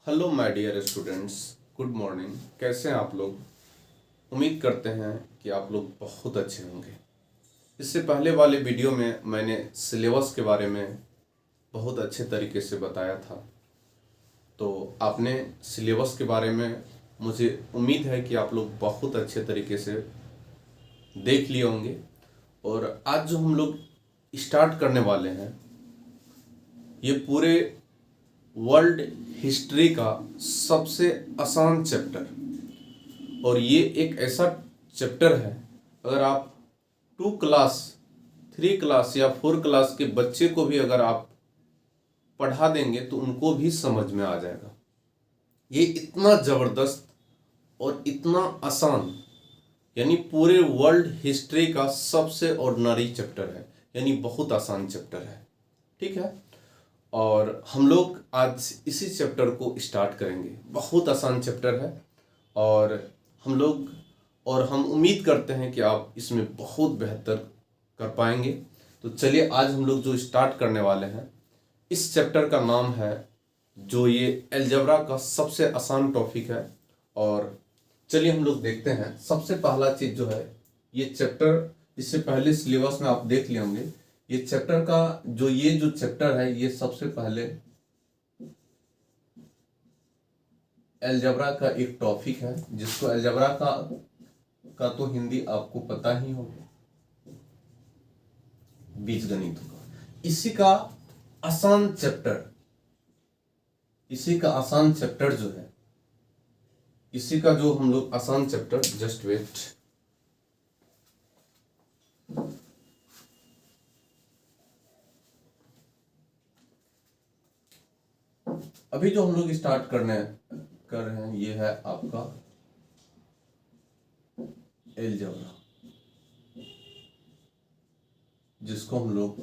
Hello my dear students, good morning. कैसे हैं आप लोग? उम्मीद करते हैं कि आप लोग बहुत अच्छे होंगे। इससे पहले वाले वीडियो में मैंने सिलेबस के बारे में बहुत अच्छे तरीके से बताया था, तो आपने सिलेबस के बारे में मुझे उम्मीद है कि आप लोग बहुत अच्छे तरीके से देख लिए होंगे। और आज जो हम लोग स्टार्ट करने वाले हैं, ये पूरे वर्ल्ड हिस्ट्री का सबसे आसान चैप्टर, और ये एक ऐसा चैप्टर है, अगर आप 2 क्लास 3 क्लास या 4 क्लास के बच्चे को भी अगर आप पढ़ा देंगे तो उनको भी समझ में आ जाएगा। ये इतना ज़बरदस्त और इतना आसान, यानी पूरे वर्ल्ड हिस्ट्री का सबसे ऑर्डिनरी चैप्टर है, यानी बहुत आसान चैप्टर है। ठीक है, और हम लोग आज इसी चैप्टर को स्टार्ट करेंगे। बहुत आसान चैप्टर है और हम उम्मीद करते हैं कि आप इसमें बहुत बेहतर कर पाएंगे। तो चलिए, आज हम लोग जो स्टार्ट करने वाले हैं, इस चैप्टर का नाम है, जो ये अलजेब्रा का सबसे आसान टॉपिक है। और चलिए हम लोग देखते हैं। सबसे पहला चीज़ जो है, ये चैप्टर इससे पहले सिलेबस में आप देख लिए होंगे। ये चैप्टर का ये जो चैप्टर है, ये सबसे पहले अलजेब्रा का एक टॉपिक है, जिसको अलजेब्रा का तो हिंदी आपको पता ही होगा, बीजगणित का। इसी का आसान चैप्टर जो है, इसी का जो हम लोग आसान चैप्टर, जस्ट वेट, अभी जो हम लोग स्टार्ट कर रहे हैं, ये है आपका अलजेब्रा, जिसको हम लोग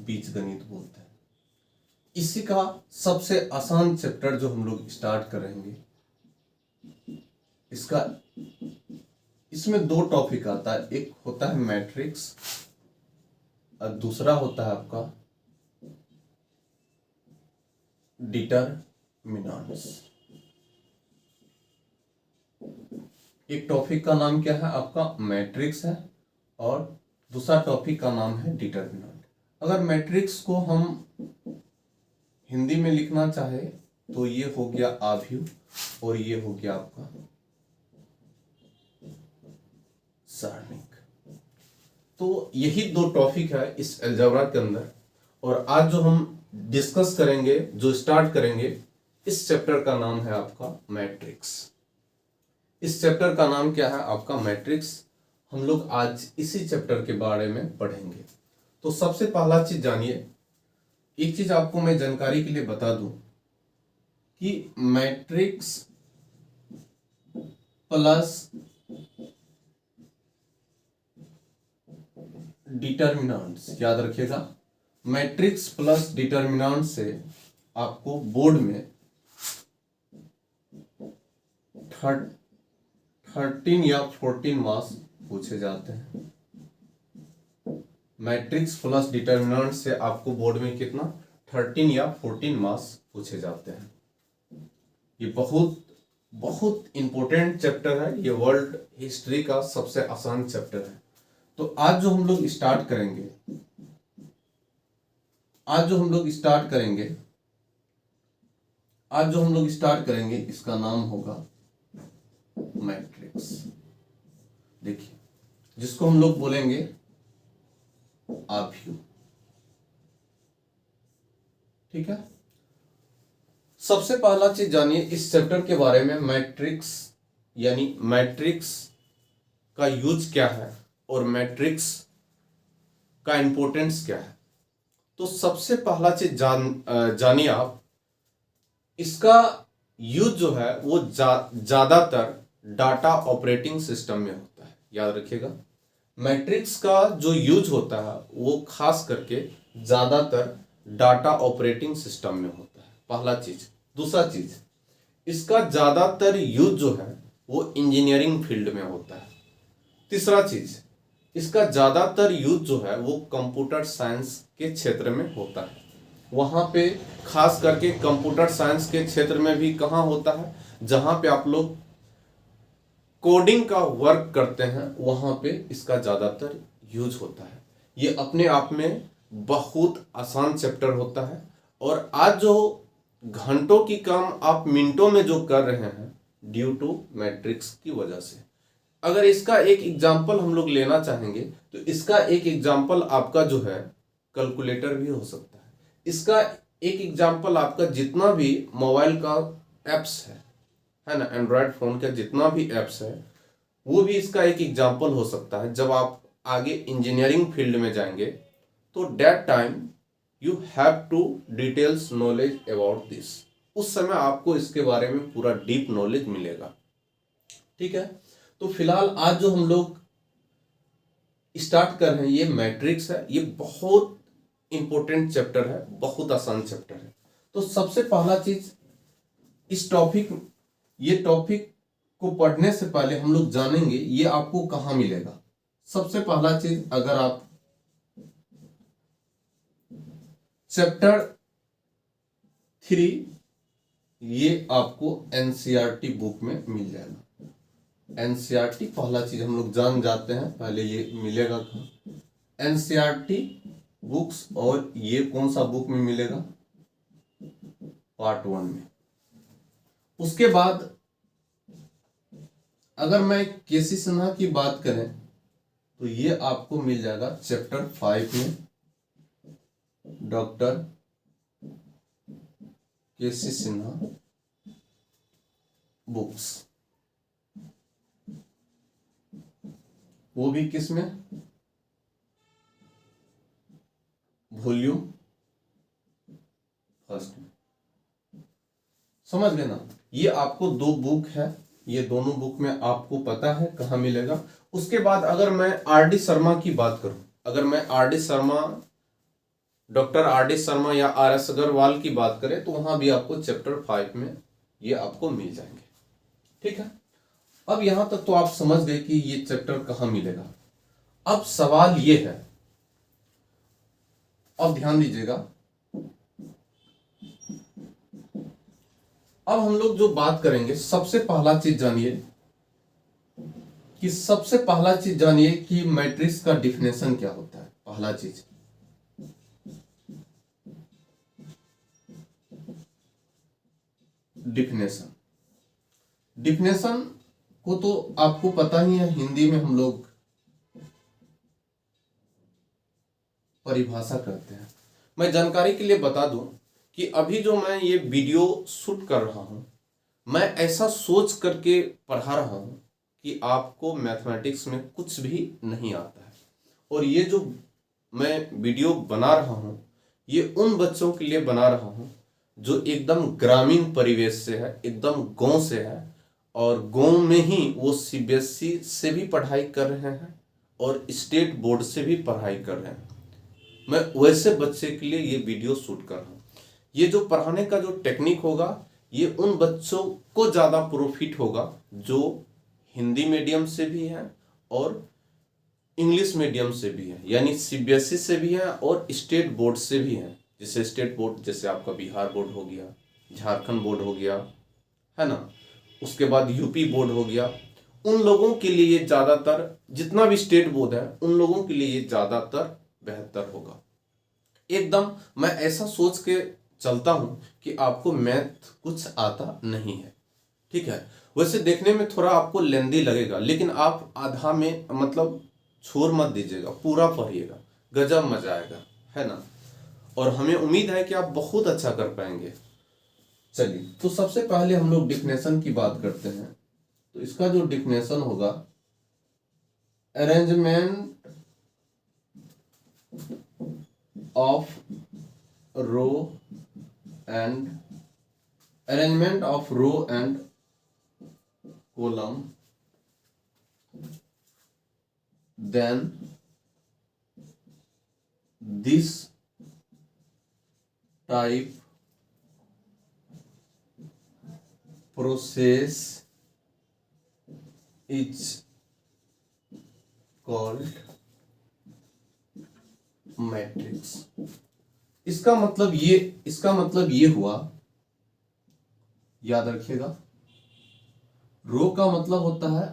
बीजगणित बोलते हैं। इसी का सबसे आसान चैप्टर जो हम लोग स्टार्ट करेंगे, इसमें 2 टॉपिक आता है। एक होता है मैट्रिक्स और दूसरा होता है आपका डिटरमिनेंट्स। एक टॉपिक का नाम क्या है आपका? मैट्रिक्स है, और दूसरा टॉपिक का नाम है डिटरमिनेंट। अगर मैट्रिक्स को हम हिंदी में लिखना चाहे तो ये हो गया आव्यूह, और ये हो गया आपका सारणिक। तो यही 2 टॉपिक है इस अलजेब्रा के अंदर। और आज जो हम डिस्कस करेंगे, जो स्टार्ट करेंगे, इस चैप्टर का नाम है आपका मैट्रिक्स। इस चैप्टर का नाम क्या है आपका? मैट्रिक्स। हम लोग आज इसी चैप्टर के बारे में पढ़ेंगे। तो सबसे पहला चीज जानिए, एक चीज आपको मैं जानकारी के लिए बता दूं कि मैट्रिक्स प्लस डिटरमिनेंट्स, याद रखिएगा, मैट्रिक्स प्लस डिटरमिनेंट से आपको बोर्ड में 13 या 14 मार्क्स पूछे जाते हैं। मैट्रिक्स प्लस डिटरमिनेंट से आपको बोर्ड में कितना? 13 या 14 मार्क्स पूछे जाते हैं। ये बहुत बहुत इंपॉर्टेंट चैप्टर है, ये वर्ल्ड हिस्ट्री का सबसे आसान चैप्टर है। तो आज जो हम लोग स्टार्ट करेंगे, इसका नाम होगा मैट्रिक्स। देखिए, जिसको हम लोग बोलेंगे आव्यूह। ठीक है, सबसे पहला चीज जानिए इस चैप्टर के बारे में, मैट्रिक्स यानी मैट्रिक्स का यूज क्या है और मैट्रिक्स का इंपॉर्टेंस क्या है। तो सबसे पहला चीज जानिए आप, इसका यूज जो है वो ज्यादातर डाटा ऑपरेटिंग सिस्टम में होता है। याद रखिएगा, मैट्रिक्स का जो यूज होता है वो खास करके ज्यादातर डाटा ऑपरेटिंग सिस्टम में होता है, पहला चीज। दूसरा चीज, इसका ज्यादातर यूज जो है वो इंजीनियरिंग फील्ड में होता है। तीसरा चीज, इसका ज्यादातर यूज जो है वो कंप्यूटर साइंस के क्षेत्र में होता है। वहाँ पे खास करके कंप्यूटर साइंस के क्षेत्र में भी कहाँ होता है, जहाँ पे आप लोग कोडिंग का वर्क करते हैं वहाँ पे इसका ज़्यादातर यूज होता है। ये अपने आप में बहुत आसान चैप्टर होता है और आज जो घंटों की काम आप मिनटों में जो कर रहे हैं ड्यू टू मैट्रिक्स की वजह से। अगर इसका एक एग्जाम्पल हम लोग लेना चाहेंगे तो इसका एक एग्जाम्पल आपका जो है कैलकुलेटर भी हो सकता है। इसका एक एग्जाम्पल आपका जितना भी मोबाइल का एप्स है ना, एंड्रॉयड फ़ोन का जितना भी एप्स है वो भी इसका एक एग्जाम्पल हो सकता है। जब आप आगे इंजीनियरिंग फील्ड में जाएंगे तो that time you have to details knowledge about this, उस समय आपको इसके बारे में पूरा डीप नॉलेज मिलेगा। ठीक है, तो फिलहाल आज जो हम लोग स्टार्ट कर रहे हैं ये मैट्रिक्स है। ये बहुत इंपॉर्टेंट चैप्टर है, बहुत आसान चैप्टर है। तो सबसे पहला चीज इस टॉपिक ये टॉपिक को पढ़ने से पहले हम लोग जानेंगे ये आपको कहाँ मिलेगा। सबसे पहला चीज, अगर आप चैप्टर 3 ये आपको एनसीईआरटी बुक में मिल जाएगा। एनसीईआरटी पहला चीज हम लोग जान जाते हैं, पहले ये मिलेगा कहाँ, एनसीईआरटी बुक्स। और ये कौन सा बुक में मिलेगा, पार्ट 1 में। उसके बाद अगर मैं केसी सिन्हा की बात करें तो ये आपको मिल जाएगा चैप्टर 5 में, डॉक्टर केसी सिन्हा बुक्स। वो भी किस में, वॉल्यूम फर्स्ट में। समझ गए ना, ये आपको 2 बुक है, ये दोनों बुक में आपको पता है कहाँ मिलेगा। उसके बाद अगर मैं आर डी शर्मा की बात करूं, अगर मैं R D Sharma, doctor R D Sharma या आर एस अग्रवाल की बात करें तो वहां भी आपको चैप्टर 5 में ये आपको मिल जाएंगे। ठीक है, अब यहां तक तो आप समझ गए कि ये चैप्टर कहाँ मिलेगा। अब सवाल ये है, अब ध्यान दीजिएगा, अब हम लोग जो बात करेंगे सबसे पहला चीज जानिए कि मैट्रिक्स का डिफिनेशन क्या होता है। पहला चीज, डिफिनेशन को तो आपको पता ही है, हिंदी में हम लोग परिभाषा करते हैं। मैं जानकारी के लिए बता दूं कि अभी जो मैं ये वीडियो शूट कर रहा हूं, मैं ऐसा सोच करके पढ़ा रहा हूं कि आपको मैथमेटिक्स में कुछ भी नहीं आता है। और ये जो मैं वीडियो बना रहा हूं ये उन बच्चों के लिए बना रहा हूं जो एकदम ग्रामीण परिवेश से है, एकदम गांव से है, और गांव में ही वो सीबीएसई से भी पढ़ाई कर रहे हैं और स्टेट बोर्ड से भी पढ़ाई कर रहे हैं। मैं वैसे बच्चे के लिए ये वीडियो शूट कर रहा हूँ। ये जो पढ़ाने का जो टेक्निक होगा ये उन बच्चों को ज़्यादा प्रॉफिट होगा जो हिंदी मीडियम से भी हैं और इंग्लिश मीडियम से भी हैं, यानी सीबीएसई से भी हैं और स्टेट बोर्ड से भी हैं। जैसे स्टेट बोर्ड, जैसे आपका बिहार बोर्ड हो गया, झारखंड बोर्ड हो गया, है ना, उसके बाद यूपी बोर्ड हो गया। उन लोगों के लिए ये ज़्यादातर, जितना भी स्टेट बोर्ड है उन लोगों के लिए ये ज़्यादातर बेहतर होगा। एकदम मैं ऐसा सोच के चलता हूं कि आपको मैथ कुछ आता नहीं है। ठीक है, वैसे देखने में थोड़ा आपको लेंदी लगेगा, लेकिन आप आधा में मतलब छोड़ मत दीजिएगा, पूरा पढ़िएगा, गजब मजा आएगा, है ना। और हमें उम्मीद है कि आप बहुत अच्छा कर पाएंगे। चलिए, तो सबसे पहले हम लोग डिफिनेशन की बात करते हैं। तो इसका जो डिफिनेशन होगा, arrangement of row and column, then this type process is called matrix. इसका मतलब ये हुआ, याद रखिएगा, रो का मतलब होता है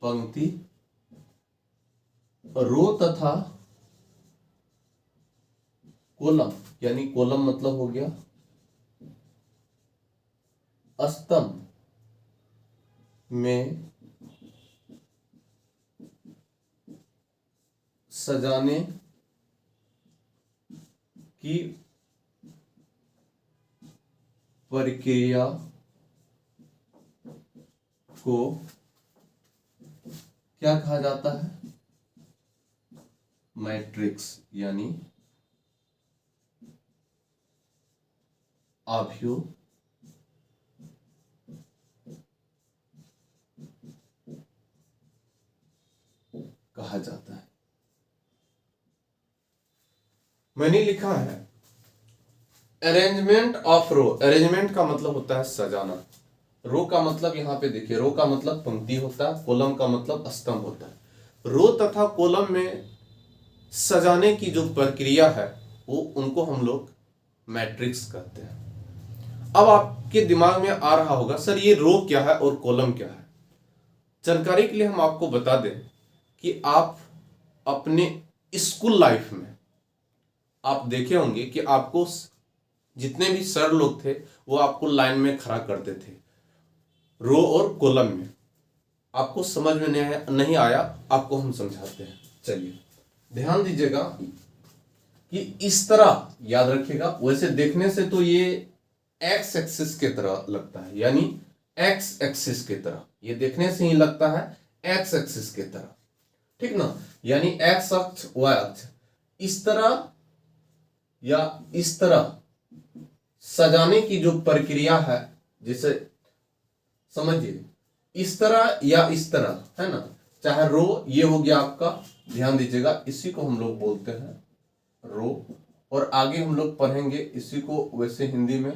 पंक्ति, रो तथा कॉलम, यानी कॉलम मतलब हो गया स्तंभ में सजाने की प्रक्रिया को क्या कहा जाता है? मैट्रिक्स, यानी आव्यूह कहा जाता है। मैंने लिखा है अरेंजमेंट ऑफ रो। अरेंजमेंट का मतलब होता है सजाना। रो का मतलब यहां पे देखिए, रो का मतलब पंक्ति होता है, कॉलम का मतलब स्तंभ होता है। रो तथा कॉलम में सजाने की जो प्रक्रिया है वो उनको हम लोग मैट्रिक्स कहते हैं। अब आपके दिमाग में आ रहा होगा सर ये रो क्या है और कॉलम क्या है। जानकारी के लिए हम आपको बता दें कि आप अपने स्कूल लाइफ में आप देखे होंगे कि आपको जितने भी सर लोग थे वो आपको लाइन में खड़ा करते थे रो और कॉलम में। आपको समझ में नहीं आया, आपको हम समझाते हैं। चलिए ध्यान दीजिएगा कि इस तरह याद रखिएगा। वैसे देखने से तो ये एक्स एक्सिस के तरह लगता है, यानी एक्स एक्सिस के तरह, ये देखने से ही लगता है एक्स एक्सिस के तरह, ठीक ना, यानी एक्स अक्ष वाई अक्ष। इस तरह या इस तरह सजाने की जो प्रक्रिया है, जिसे समझिए इस तरह या इस तरह, है ना, चाहे रो, ये हो गया आपका, ध्यान दीजिएगा, इसी को हम लोग बोलते हैं रो। और आगे हम लोग पढ़ेंगे, इसी को वैसे हिंदी में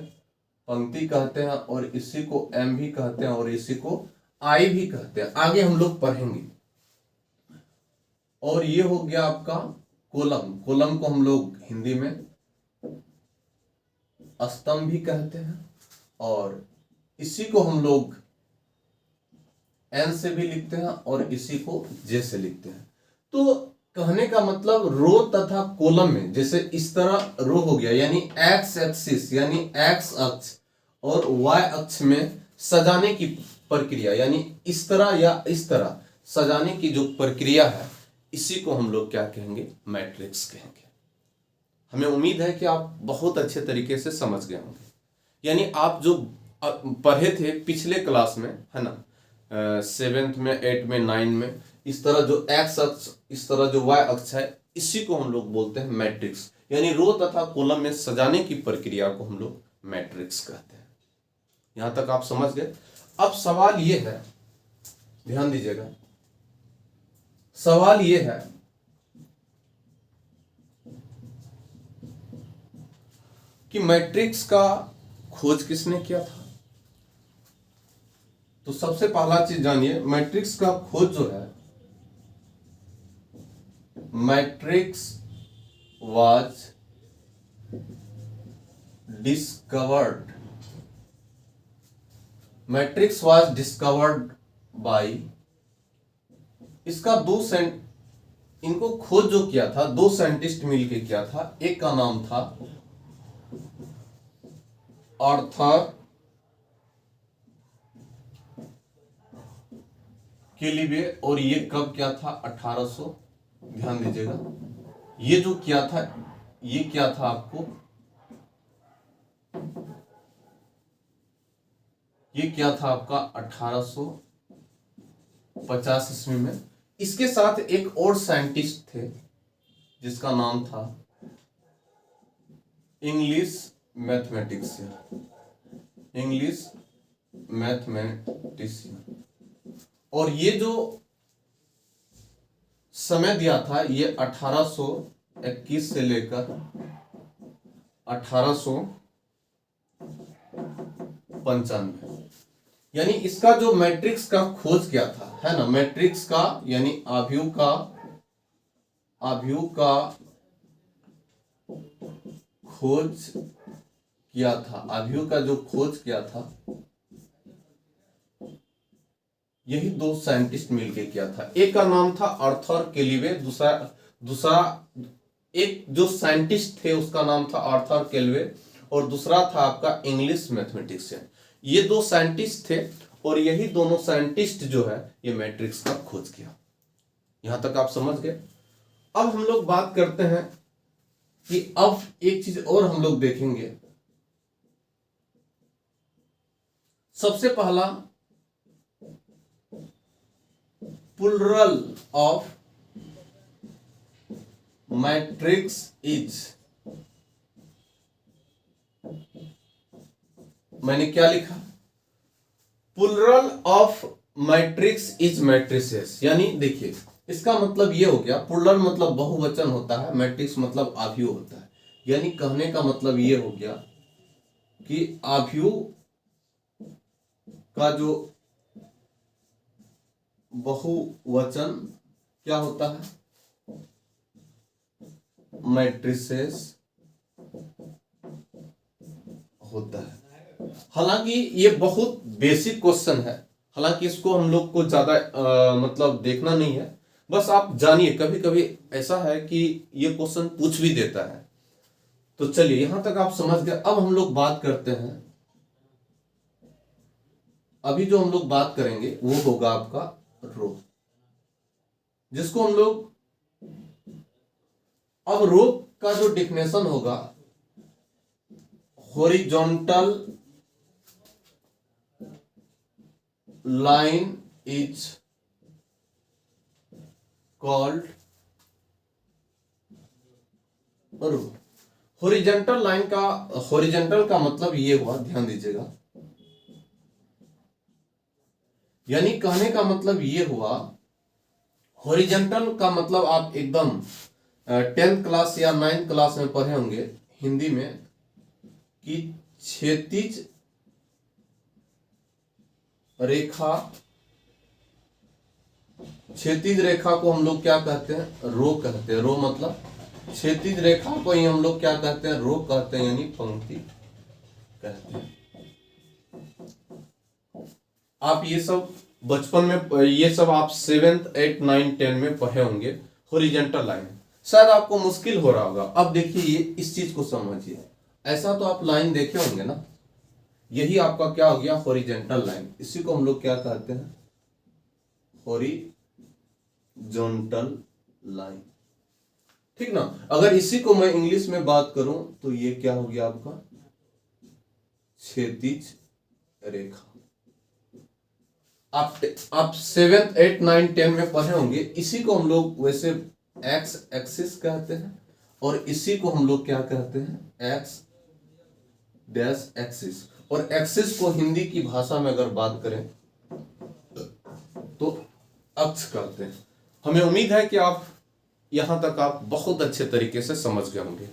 पंक्ति कहते हैं और इसी को एम भी कहते हैं और इसी को आई भी कहते हैं, आगे हम लोग पढ़ेंगे। और ये हो गया आपका कॉलम। कॉलम को हम लोग हिंदी में स्तंभ भी कहते हैं और इसी को हम लोग एन से भी लिखते हैं और इसी को जे से लिखते हैं। तो कहने का मतलब रो तथा कॉलम में, जैसे इस तरह रो हो गया यानी एक्स एक्सिस यानी एक्स अक्ष और वाई अक्ष में सजाने की प्रक्रिया, यानी इस तरह या इस तरह सजाने की जो प्रक्रिया है, इसी को हम लोग क्या कहेंगे? मैट्रिक्स कहेंगे। हमें उम्मीद है कि आप बहुत अच्छे तरीके से समझ गए होंगे। यानी आप जो पढ़े थे पिछले क्लास में, है ना, 7th में, 8th में, 9th में, इस तरह जो एक्स अक्ष, इस तरह जो वाई अक्ष है, इसी को हम लोग बोलते हैं मैट्रिक्स। यानी रो तथा कॉलम में सजाने की प्रक्रिया को हम लोग मैट्रिक्स कहते हैं। यहां तक आप समझ गए। अब सवाल ये है, ध्यान दीजिएगा, सवाल ये है कि मैट्रिक्स का खोज किसने किया था? तो सबसे पहला चीज जानिए, मैट्रिक्स का खोज जो है, matrix was discovered, matrix was discovered by, इसका इनको खोज जो किया था, 2 साइंटिस्ट मिलके किया था। एक का नाम था आर्थर केलिबे और ये कब क्या था? 1800, ध्यान दीजिएगा, ये जो किया था, ये क्या था आपको, ये क्या था आपका 1850 ईस्वी में। इसके साथ एक और साइंटिस्ट थे जिसका नाम था इंग्लिश मैथमेटिशियन, इंग्लिश मैथमेटिशियन। और ये जो समय दिया था, ये 1821 से लेकर 1895, यानी इसका जो मैट्रिक्स का खोज किया था, है ना, मैट्रिक्स का यानी आव्यूह का खोज किया था, आभियो का जो खोज किया था, यही दो साइंटिस्ट मिलके किया था। एक का नाम था आर्थर केल्वे, दूसरा दूसरा एक जो साइंटिस्ट थे उसका नाम था आर्थर केल्वे, और दूसरा था आपका इंग्लिश मैथमेटिशियन। ये दो साइंटिस्ट थे और यही दोनों साइंटिस्ट जो है ये मैट्रिक्स का खोज किया। यहां तक आप समझ गए। अब हम लोग बात करते हैं कि अब एक चीज और हम लोग देखेंगे। सबसे पहला, प्लुरल ऑफ मैट्रिक्स इज, मैंने क्या लिखा, plural of matrix is matrices. यानी देखिए इसका मतलब ये हो गया, प्लुरल मतलब बहुवचन होता है, मैट्रिक्स मतलब आव्यूह होता है। यानी कहने का मतलब ये हो गया कि आव्यूह का जो बहुवचन क्या होता है, मैट्रिसेस होता है। हालांकि ये बहुत बेसिक क्वेश्चन है, हालांकि इसको हम लोग को ज्यादा मतलब देखना नहीं है, बस आप जानिए कभी कभी ऐसा है कि ये क्वेश्चन पूछ भी देता है। तो चलिए यहां तक आप समझ गए। अब हम लोग बात करते हैं, अभी जो हम लोग बात करेंगे वो होगा आपका रो, जिसको हम लोग, अब रो का जो डिफिनेशन होगा, horizontal line is called row. Horizontal line का, हॉरिजॉन्टल का मतलब ये हुआ, ध्यान दीजिएगा, यानी कहने का मतलब ये हुआ, हॉरिजॉन्टल का मतलब आप एकदम 10th क्लास या 9th क्लास में पढ़े होंगे हिंदी में कि क्षैतिज रेखा, क्षैतिज रेखा को हम लोग क्या कहते हैं, रो कहते हैं। रो मतलब क्षैतिज रेखा को ही हम लोग क्या कहते हैं, रो कहते हैं, यानी पंक्ति कहते हैं। आप ये सब बचपन में, ये सब आप 7th 8th 9th 10th में पढ़े होंगे। हॉरिजॉन्टल लाइन शायद आपको मुश्किल हो रहा होगा। अब देखिए ये इस चीज को समझिए, ऐसा तो आप लाइन देखे होंगे ना, यही आपका क्या हो गया, हॉरिजॉन्टल लाइन। इसी को हम लोग क्या कहते हैं, हॉरिजॉन्टल लाइन, ठीक ना। अगर इसी को मैं इंग्लिश में बात करूं तो ये क्या हो गया आपका, क्षैतिज रेखा। आप 7th 8th 9th 10th में पढ़े होंगे। इसी को हम लोग वैसे एक्स एक्सिस कहते हैं, और इसी को हम लोग क्या कहते हैं, एक्स डैश एक्सिस। और एक्सिस को हिंदी की भाषा में अगर बात करें तो अक्ष कहते हैं। हमें उम्मीद है कि आप यहां तक आप बहुत अच्छे तरीके से समझ गए होंगे।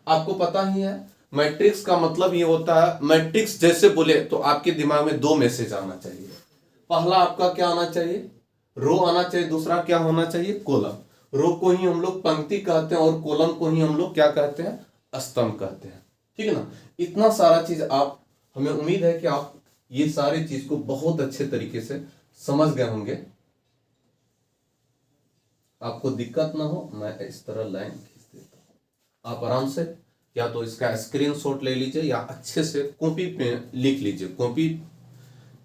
आपको पता ही है मैट्रिक्स का मतलब ये होता है, मैट्रिक्स जैसे बोले तो आपके दिमाग में दो मैसेज आना चाहिए। पहला आपका क्या आना चाहिए, रो आना चाहिए, दूसरा क्या होना चाहिए, कॉलम। रो को ही हम लोग पंक्ति कहते हैं और कॉलम को ही हम लोग क्या कहते हैं, स्तंभ कहते हैं, ठीक है ना। इतना सारा चीज आप, हमें उम्मीद है कि आप ये सारी चीज को बहुत अच्छे तरीके से समझ गए होंगे। आपको दिक्कत ना हो, मैं इस तरह लाइन खींच देता हूं, आप आराम से या तो इसका स्क्रीनशॉट ले लीजिए या अच्छे से कॉपी पे लिख लीजिए। कॉपी,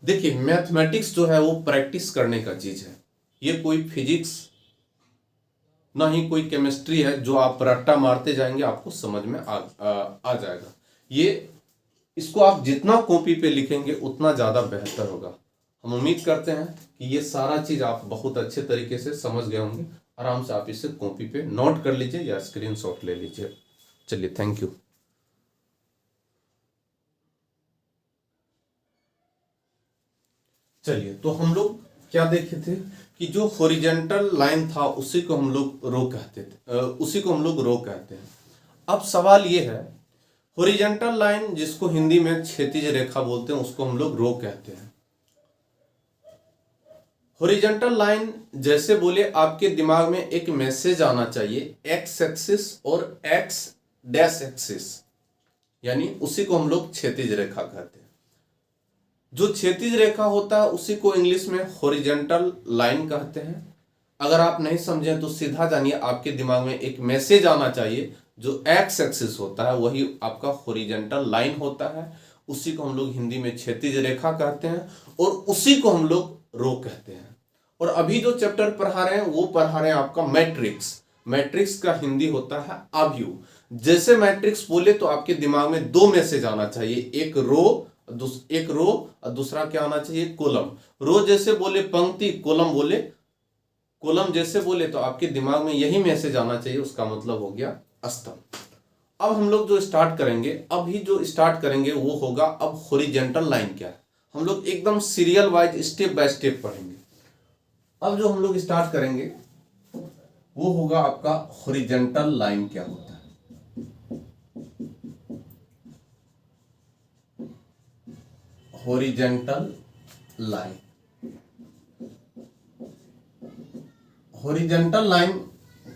देखिए मैथमेटिक्स जो है वो प्रैक्टिस करने का चीज है। ये कोई फिजिक्स ना ही कोई केमिस्ट्री है जो आप रट्टा मारते जाएंगे आपको समझ में आ जाएगा। ये, इसको आप जितना कॉपी पे लिखेंगे उतना ज्यादा बेहतर होगा। हम उम्मीद करते हैं कि ये सारा चीज आप बहुत अच्छे तरीके से समझ गए होंगे। आराम से आप इसे कॉपी पे नोट कर लीजिए या स्क्रीनशॉट ले लीजिए। चलिए, थैंक यू। चलिए, तो हम लोग क्या देखे थे कि जो हॉरिजॉन्टल लाइन था उसी को हम लोग रो कहते थे, उसी को हम लोग रो कहते हैं। अब सवाल ये है, हॉरिजॉन्टल लाइन जिसको हिंदी में क्षैतिज रेखा बोलते हैं उसको हम लोग रो कहते हैं। हॉरिजॉन्टल लाइन जैसे बोले आपके दिमाग में एक मैसेज आना चाहिए, एक्स एक्सिस और एक्स डैश एक्सिस, यानी उसी को हम लोग क्षैतिज रेखा कहते हैं। जो क्षैतिज रेखा होता है उसी को इंग्लिश में हॉरिजॉन्टल लाइन कहते हैं। अगर आप नहीं समझें तो सीधा जानिए, आपके दिमाग में एक मैसेज आना चाहिए, जो एक्स एक्सिस होता है वही आपका हॉरिजॉन्टल लाइन होता है, उसी को हम लोग हिंदी में क्षैतिज रेखा कहते हैं और उसी को हम लोग रो कहते हैं। और अभी जो चैप्टर पढ़ा रहे हैं वो पढ़ा रहे हैं आपका मैट्रिक्स। मैट्रिक्स का हिंदी होता है आव्यूह। जैसे मैट्रिक्स बोले तो आपके दिमाग में दो मैसेज आना चाहिए, एक रो और दूसरा क्या आना चाहिए, कॉलम। रो जैसे बोले पंक्ति, कॉलम जैसे बोले तो आपके दिमाग में यही मैसेज आना चाहिए, उसका मतलब हो गया स्तंभ। अब हम लोग जो स्टार्ट करेंगे वो होगा अब हॉरिजॉन्टल लाइन क्या है। हम लोग एकदम serial wise step by step पढ़ेंगे। अब जो हम लोग स्टार्ट करेंगे वो होगा आपका हॉरिजॉन्टल लाइन क्या होता है। हॉरिजॉन्टल लाइन, हॉरिजॉन्टल लाइन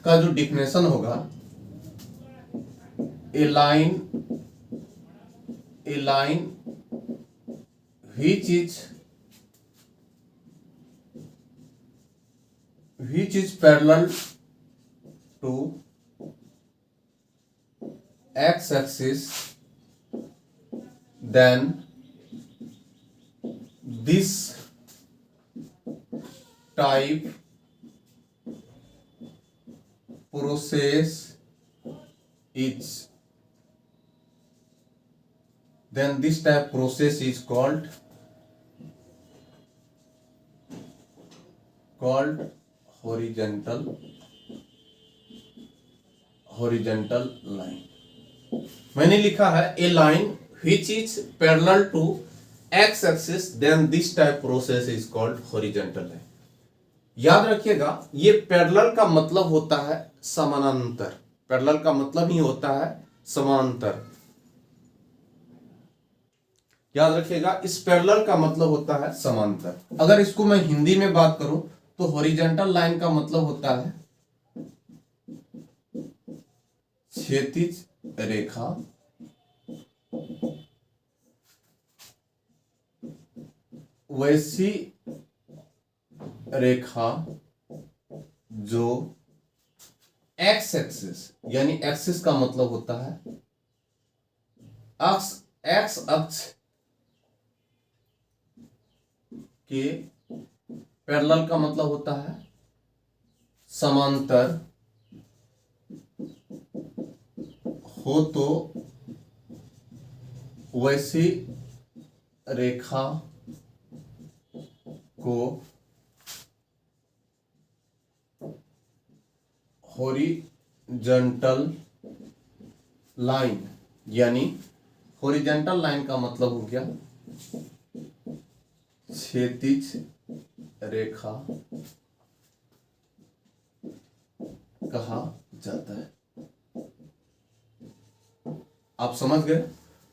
का जो डिफिनेशन होगा, ए line which is parallel to x axis, then this type process is called horizontal line। मैंने लिखा है a line which is parallel to x axis then this type process is called horizontal line। याद रखिएगा, ये parallel का मतलब होता है समानांतर। पैरेलल का मतलब ही होता है समांतर। याद रखिएगा, इस पैरेलल का मतलब होता है समांतर। अगर इसको मैं हिंदी में बात करूं तो हॉरिजॉन्टल लाइन का मतलब होता है क्षैतिज रेखा, वैसी रेखा जो एक्स एक्सिस, यानी एक्सिस का मतलब होता है एक्स अक्ष के पैरेलल का मतलब होता है समांतर हो तो वैसी रेखा को हॉरिजॉन्टल लाइन, यानी हॉरिजॉन्टल लाइन का मतलब हो गया क्षैतिज रेखा कहा जाता है। आप समझ गए?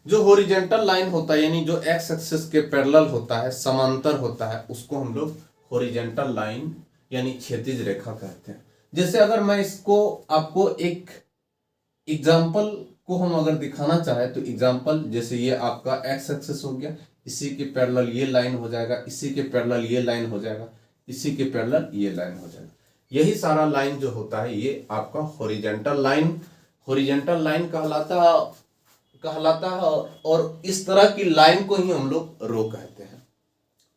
जो हॉरिजॉन्टल लाइन होता है यानी जो एक्स एक्सिस के पैरेलल होता है, समांतर होता है, उसको हम लोग हॉरिजॉन्टल लाइन यानी क्षैतिज रेखा कहते हैं। जैसे अगर मैं इसको आपको एक एग्जाम्पल को हम अगर दिखाना चाहे तो एग्जाम्पल, जैसे ये आपका एक्स एक्सिस हो गया, इसी के पैरेलल ये लाइन हो जाएगा, इसी के पैरेलल ये लाइन हो जाएगा, इसी के पैरेलल ये लाइन हो जाएगा। यही सारा लाइन जो होता है ये आपका हॉरिजॉन्टल लाइन कहलाता है और इस तरह की लाइन को ही हम लोग रो कहते हैं।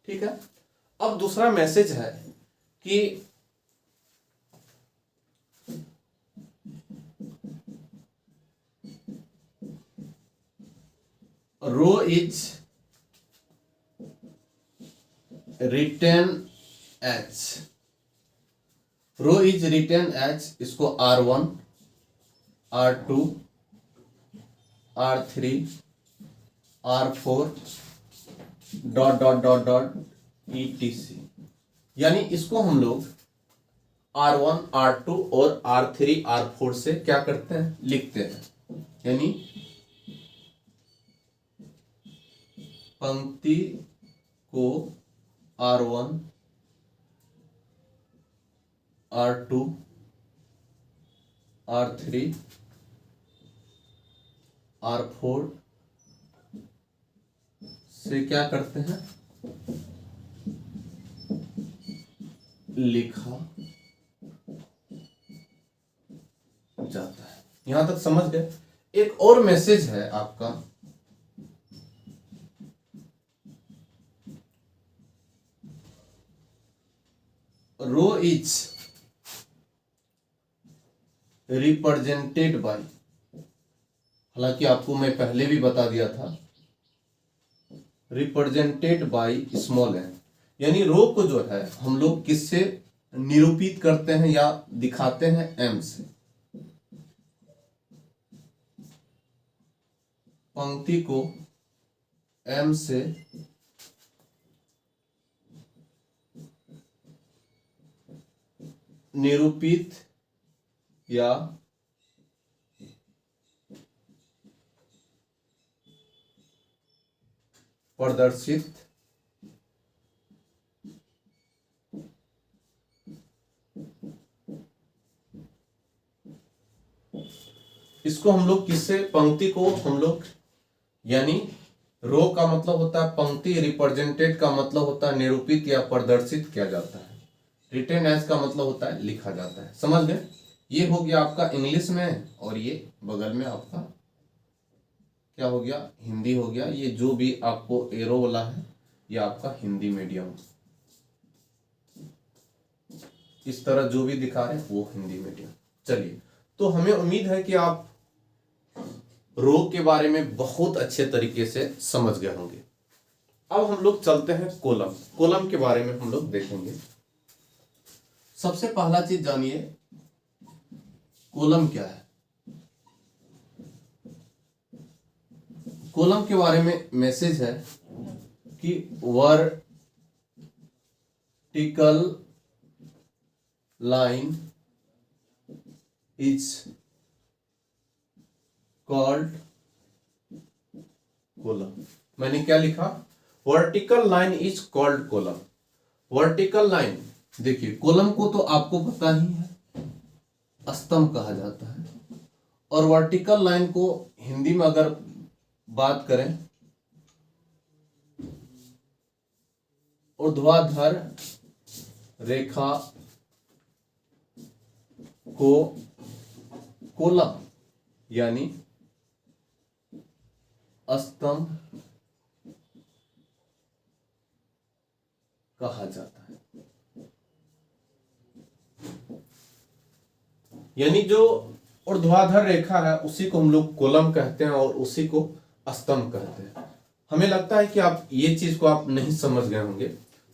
ठीक है। अब दूसरा मैसेज है कि row is written H, row is written H, इसको R1 R2 R3 R4 dot etc, यानी इसको हम लोग R1 R2 और R3 R4 से क्या करते हैं, लिखते हैं। यानी पंक्ति को R1 R2 R3 R4 से क्या करते हैं, लिखा जाता है। यहां तक समझ गए। एक और मैसेज है आपका, रो इज रिप्रेजेंटेड बाय, हालांकि आपको मैं पहले भी बता दिया था, रिप्रेजेंटेड बाय स्मॉल एन, यानी रो को जो है हम लोग किससे निरूपित करते हैं या दिखाते हैं, एम से। पंक्ति को एम से निरूपित या प्रदर्शित इसको हम लोग किससे, पंक्ति को हम लोग, यानी रो का मतलब होता है पंक्ति, रिप्रेजेंटेड का मतलब होता है निरूपित या प्रदर्शित किया जाता है, रिटेन एज का मतलब होता है लिखा जाता है। समझ गए। ये हो गया आपका इंग्लिश में, और ये बगल में आपका क्या हो गया, हिंदी हो गया। ये जो भी आपको एरो वाला है ये आपका हिंदी मीडियम, इस तरह जो भी दिखा रहे हैं वो हिंदी मीडियम। चलिए, तो हमें उम्मीद है कि आप रो के बारे में बहुत अच्छे तरीके से समझ गए होंगे। अब हम लोग चलते हैं कॉलम। कॉलम के बारे में हम लोग देखेंगे। सबसे पहला चीज जानिए कॉलम क्या है। कॉलम के बारे में मैसेज है कि vertical line is called column. मैंने क्या लिखा, vertical line is called column. Vertical line, देखिए कॉलम को तो आपको पता ही है स्तंभ कहा जाता है, और वर्टिकल लाइन को हिंदी में अगर बात करें, ऊर्ध्वाधर रेखा को कॉलम यानी स्तंभ कहा जाता है। यानी जो ऊर्ध्वाधर रेखा है उसी को हम लोग कॉलम कहते हैं और उसी को स्तंभ कहते हैं। हमें लगता है कि आप ये चीज को आप नहीं समझ गए होंगे।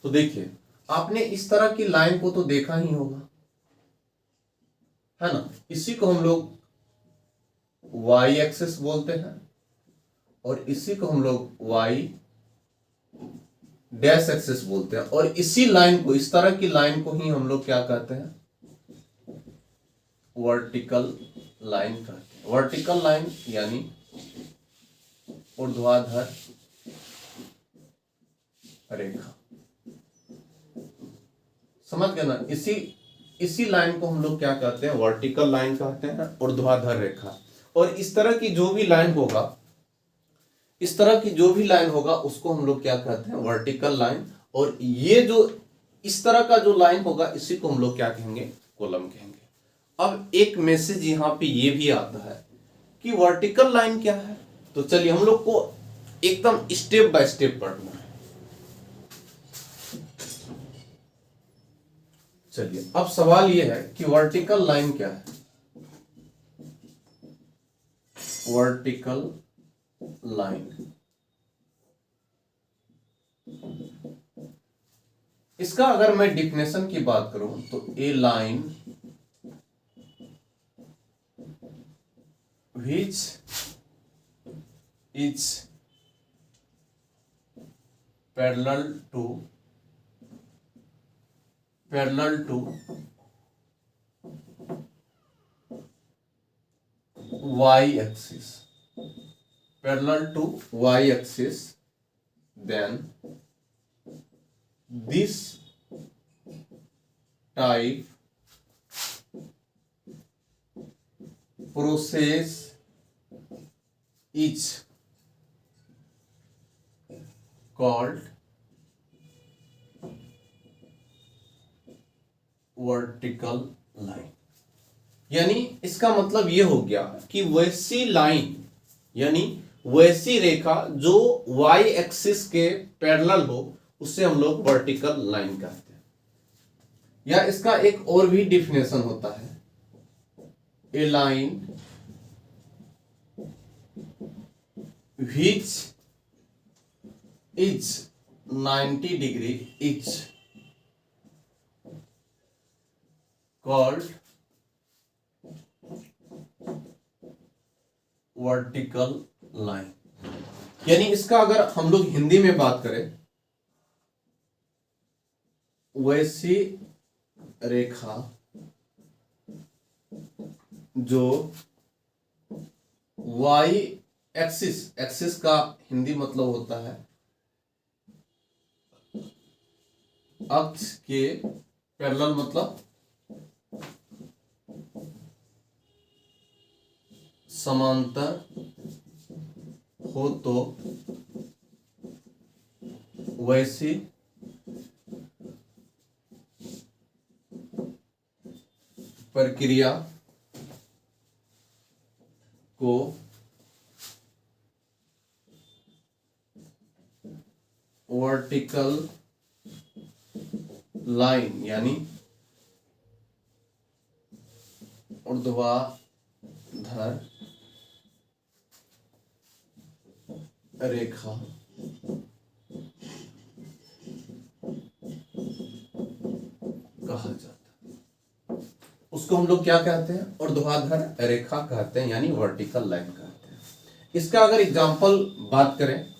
तो देखिए, आपने इस तरह की लाइन को तो देखा ही होगा, है ना। इसी को हम लोग वाई एक्सिस बोलते हैं और इसी को हम लोग वाई डैश एक्सिस बोलते हैं, और इसी लाइन को, इस तरह की लाइन को ही हम लोग क्या कहते हैं, वर्टिकल लाइन कहते हैं। वर्टिकल लाइन यानी ऊर्ध्वाधर रेखा। समझ गए ना। इसी लाइन को हम लोग क्या कहते हैं, वर्टिकल लाइन कहते हैं, ऊर्ध्वाधर रेखा। और इस तरह की जो भी लाइन होगा, इस तरह की जो भी लाइन होगा उसको हम लोग क्या कहते हैं, वर्टिकल लाइन। और ये जो इस तरह का जो लाइन होगा इसी को हम लोग क्या कहेंगे, कॉलम कहेंगे। अब एक मैसेज यहां पे ये भी आता है कि वर्टिकल लाइन क्या है। तो चलिए हम लोग को एकदम स्टेप बाय स्टेप पढ़ना है। चलिए, अब सवाल यह है कि वर्टिकल लाइन क्या है। वर्टिकल लाइन, इसका अगर मैं डिफिनेशन की बात करूं तो A line which is parallel to y-axis, then this type process is called vertical line. यानी इसका मतलब ये हो गया कि वैसी लाइन, यानी वैसी रेखा जो y एक्सिस के पैरेलल हो, उससे हम लोग वर्टिकल लाइन कहते हैं। या इसका एक और भी डिफिनेशन होता है, a line which is 90 degree is called vertical line. यानी इसका अगर हम लोग हिंदी में बात करें, वैसी रेखा जो y एक्सिस का हिंदी मतलब होता है अक्ष के पैरेलल, मतलब समांतर हो, तो वैसी प्रक्रिया को वर्टिकल लाइन यानी ऊर्ध्वाधर रेखा कहा जाता है। उसको हम लोग क्या कहते हैं? ऊर्ध्वाधर रेखा कहते हैं, यानी वर्टिकल लाइन कहते हैं। इसका अगर एग्जांपल बात करें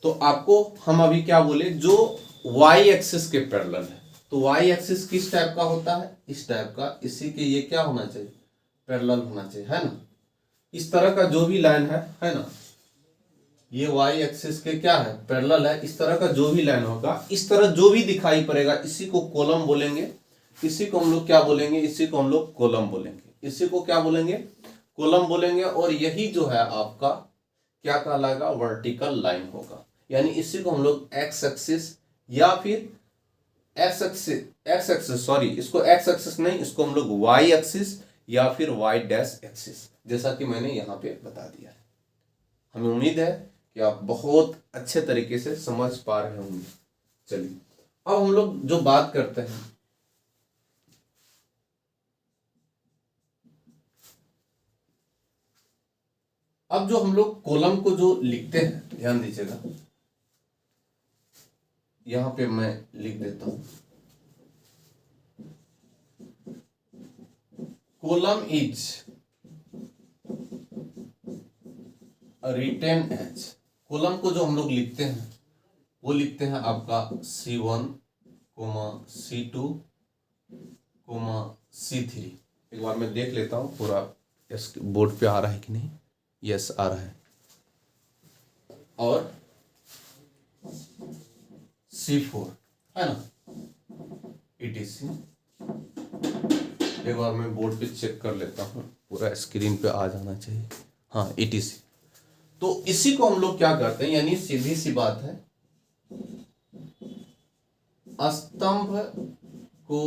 तो आपको हम अभी क्या बोले, जो y एक्सिस के पैरेलल है, तो y एक्सिस किस टाइप का होता है? इस टाइप का। इसी के ये क्या होना चाहिए? पैरेलल होना चाहिए, है ना। इस तरह का जो भी लाइन है ना, ये y एक्सिस के क्या है? पैरेलल है। इस तरह का जो भी लाइन होगा, इस तरह जो भी दिखाई पड़ेगा, इसी को कॉलम बोलेंगे। इसी को हम लोग क्या बोलेंगे? इसी को हम लोग कॉलम बोलेंगे। इसी को क्या बोलेंगे? कॉलम बोलेंगे। और यही जो है आपका क्या कहलाएगा? वर्टिकल लाइन होगा। यानी इसी को हम लोग एक्स एक्सिस या फिर एक्स एक्सिस सॉरी, इसको एक्स एक्सिस नहीं, इसको हम लोग वाई एक्सिस या फिर वाई डैश एक्सिस, जैसा कि मैंने यहाँ पे बता दिया है। हमें उम्मीद है कि आप बहुत अच्छे तरीके से समझ पा रहे होंगे। चलिए अब हम लोग जो बात करते हैं, अब जो हम लोग कॉलम को जो लिखते हैं, ध्यान दीजिएगा, यहां पे मैं लिख देता हूं, column is written as. Column को जो हम लोग लिखते हैं वो लिखते हैं आपका C1, C2, C3। एक बार मैं देख लेता हूं पूरा बोर्ड पे आ रहा है कि नहीं। यस, आ रहा है। और C4 है ना, ETC। एक बार मैं बोर्ड पे चेक कर लेता हूँ, पूरा स्क्रीन पे आ जाना चाहिए। हाँ, ETC। तो इसी को हम लोग क्या करते हैं, यानी सीधी सी बात है, स्तंभ को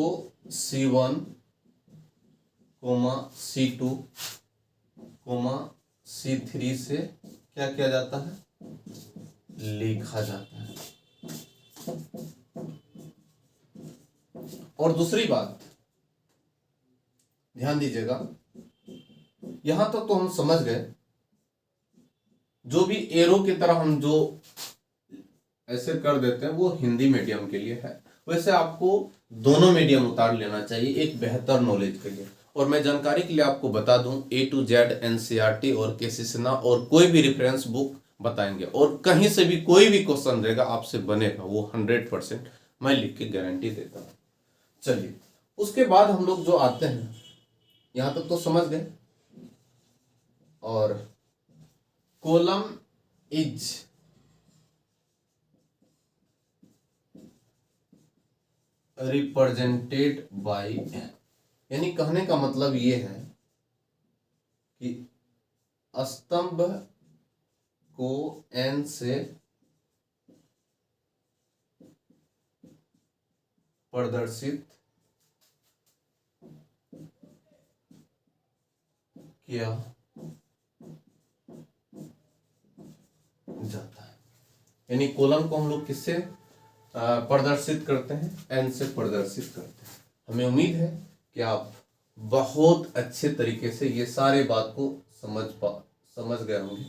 C1, C2, C3 से क्या किया जाता है? लिखा जाता है। और दूसरी बात ध्यान दीजिएगा, यहां तक तो हम समझ गए। जो भी एरो की तरह हम जो ऐसे कर देते हैं वो हिंदी मीडियम के लिए है। वैसे आपको दोनों मीडियम उतार लेना चाहिए एक बेहतर नॉलेज के लिए। और मैं जानकारी के लिए आपको बता दूं, A to Z NCERT और केसी सिन्हा और कोई भी रेफरेंस बुक बताएंगे, और कहीं से भी कोई भी क्वेश्चन रहेगा आपसे बनेगा, वो 100% मैं लिख के गारंटी देता हूँ। चलिए उसके बाद हम लोग जो आते हैं, यहां तक तो समझ गए। और column is represented by n, यानी कहने का मतलब ये है कि स्तंभ को n से प्रदर्शित किया जाता है। यानी कॉलम को हम लोग किससे प्रदर्शित करते हैं? n से प्रदर्शित करते हैं। हमें उम्मीद है कि आप बहुत अच्छे तरीके से ये सारे बात को समझ गए होंगे,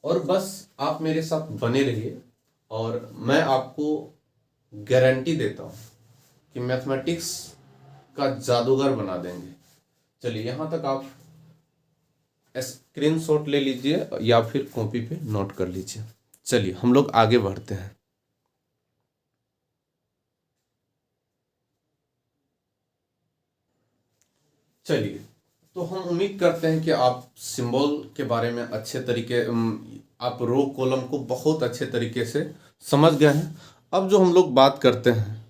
और बस आप मेरे साथ बने रहिए और मैं आपको गारंटी देता हूँ कि मैथमेटिक्स का जादूगर बना देंगे। चलिए यहाँ तक आप स्क्रीनशॉट ले लीजिए या फिर कॉपी पे नोट कर लीजिए। चलिए हम लोग आगे बढ़ते हैं। चलिए, तो हम उम्मीद करते हैं कि आप सिंबल के बारे में अच्छे तरीके आप रो कॉलम को बहुत अच्छे तरीके से समझ गए हैं। अब जो हम लोग बात करते हैं,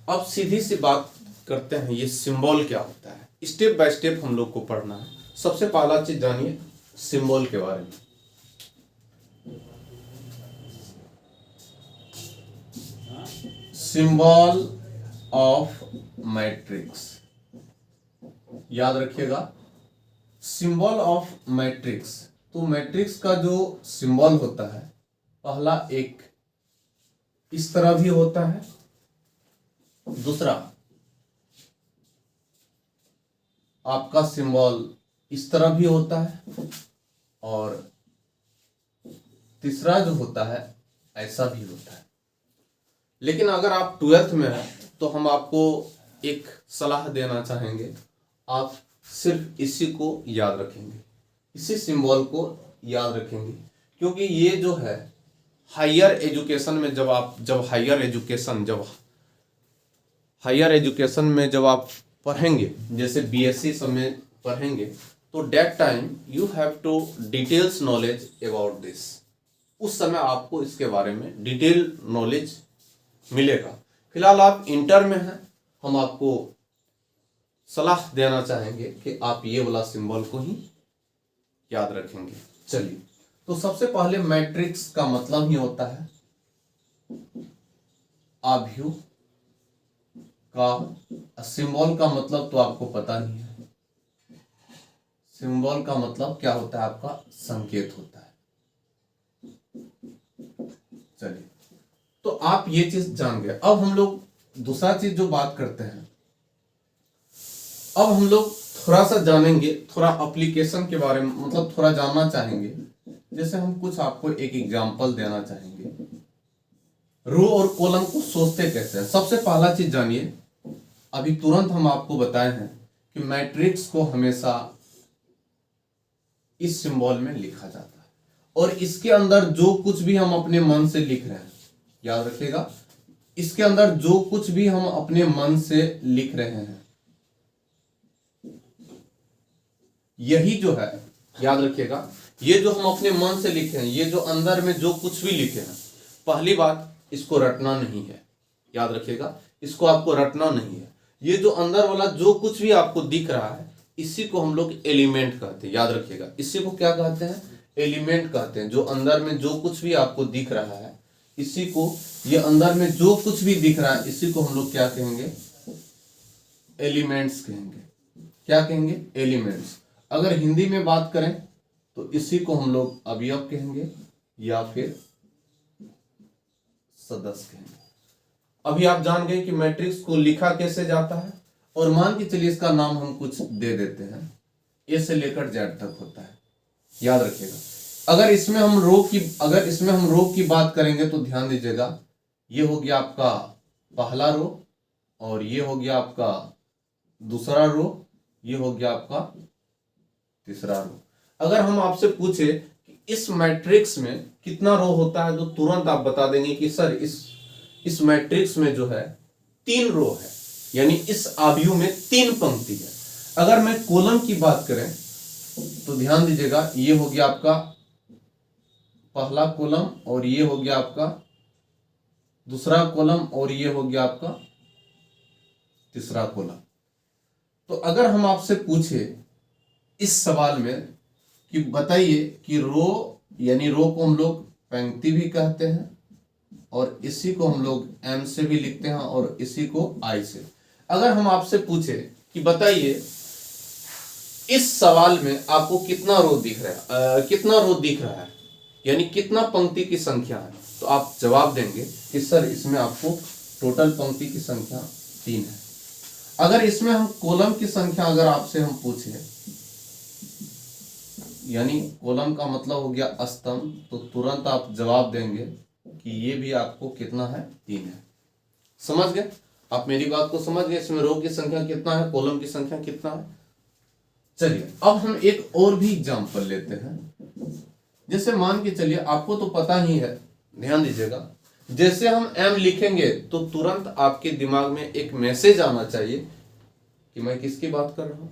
अब सीधी सी बात करते हैं, ये सिंबल क्या होता है। स्टेप बाय स्टेप हम लोग को पढ़ना है। सबसे पहला चीज जानिए सिंबल के बारे में। सिंबल ऑफ मैट्रिक्स, याद रखिएगा, सिंबल ऑफ मैट्रिक्स। तो मैट्रिक्स का जो सिंबल होता है, पहला एक इस तरह भी होता है, दूसरा आपका सिंबल इस तरह भी होता है, और तीसरा जो होता है ऐसा भी होता है। लेकिन अगर आप 12th में हैं तो हम आपको एक सलाह देना चाहेंगे, आप सिर्फ इसी को याद रखेंगे, इसी सिंबल को याद रखेंगे, क्योंकि ये जो है हायर एजुकेशन में जब हायर एजुकेशन में जब आप पढ़ेंगे, जैसे बीएससी सब में पढ़ेंगे, तो that time you have to details knowledge about this. उस समय आपको इसके बारे में डिटेल नॉलेज मिलेगा। फिलहाल आप इंटर में हैं, हम आपको सलाह देना चाहेंगे कि आप ये वाला सिंबल को ही याद रखेंगे। चलिए, तो सबसे पहले मैट्रिक्स का मतलब ही होता है आव्यूह का। सिंबल का मतलब तो आपको पता नहीं है। सिंबल का मतलब क्या होता है? आपका संकेत होता है। चलिए, तो आप ये चीज जान गए। अब हम लोग दूसरा चीज जो बात करते हैं, अब हम लोग थोड़ा सा जानेंगे, थोड़ा एप्लीकेशन के बारे में, मतलब थोड़ा जानना चाहेंगे। जैसे हम कुछ आपको एक एग्जांपल देना चाहेंगे। रो और कॉलम को सोचते कैसे हैं? सबसे पहला चीज जानिए, अभी तुरंत हम आपको बताए हैं कि मैट्रिक्स को हमेशा इस सिंबल में लिखा जाता है, और इसके अंदर जो कुछ भी हम अपने मन से लिख रहे हैं, याद रखिएगा, इसके अंदर जो कुछ भी हम अपने मन से लिख रहे हैं, यही जो है, याद रखिएगा, ये जो हम अपने मन से लिखे हैं, ये जो अंदर में जो कुछ भी लिखे हैं, पहली बात इसको रटना नहीं है। याद रखिएगा, इसको आपको रटना नहीं है। ये जो अंदर वाला जो कुछ भी आपको दिख रहा है, इसी को हम लोग एलिमेंट कहते हैं। याद रखिएगा, इसी को क्या कहते हैं? एलिमेंट कहते हैं। जो अंदर में जो कुछ भी आपको दिख रहा है, इसी को, ये अंदर में जो कुछ भी दिख रहा है, इसी को हम लोग क्या कहेंगे? एलिमेंट्स कहेंगे। क्या कहेंगे? एलिमेंट्स। अगर हिंदी में बात करें तो इसी को हम लोग अवयव कहेंगे या फिर सदस्य कहेंगे। अभी आप जान गए कि मैट्रिक्स को लिखा कैसे जाता है, और मान के चलिए इसका नाम हम कुछ दे देते हैं, ए से लेकर जेड तक होता है। याद रखिएगा, अगर इसमें हम रो की बात करेंगे तो ध्यान दीजिएगा, ये हो गया आपका पहला रो, और ये हो गया आपका दूसरा रो, ये हो गया आपका तीसरा रो। अगर हम आपसे पूछे कि इस मैट्रिक्स में कितना रो होता है, तो तुरंत आप बता देंगे कि सर इस मैट्रिक्स में जो है 3 रो है, यानी इस आव्यूह में 3 पंक्ति है। अगर मैं कॉलम की बात करें तो ध्यान दीजिएगा, ये हो गया आपका पहला कॉलम, और ये हो गया आपका दूसरा कॉलम, और ये हो गया आपका तीसरा कॉलम। तो अगर हम आपसे पूछे इस सवाल में कि बताइए कि रो, यानी रो को हम लोग पंक्ति भी कहते हैं और इसी को हम लोग एम से भी लिखते हैं और इसी को आई से। अगर हम आपसे पूछे कि बताइए इस सवाल में आपको कितना रो दिख रहा है, कितना रो दिख रहा है, यानी कितना पंक्ति की संख्या है, तो आप जवाब देंगे कि सर इसमें आपको टोटल पंक्ति की संख्या 3 है। अगर इसमें हम कॉलम की संख्या अगर आपसे हम पूछे, यानी कॉलम का मतलब हो गया स्तंभ, तो तुरंत आप जवाब देंगे कि ये भी आपको कितना है, 3 है। समझ गए आप मेरी बात को, समझ गए इसमें रो की संख्या कितना है, कॉलम की संख्या कितना है। चलिए अब हम एक और भी एग्जांपल लेते हैं। जैसे मान के चलिए, आपको तो पता ही है, ध्यान दीजिएगा, जैसे हम एम लिखेंगे तो तुरंत आपके दिमाग में एक मैसेज आना चाहिए कि मैं किसकी बात कर रहा हूं,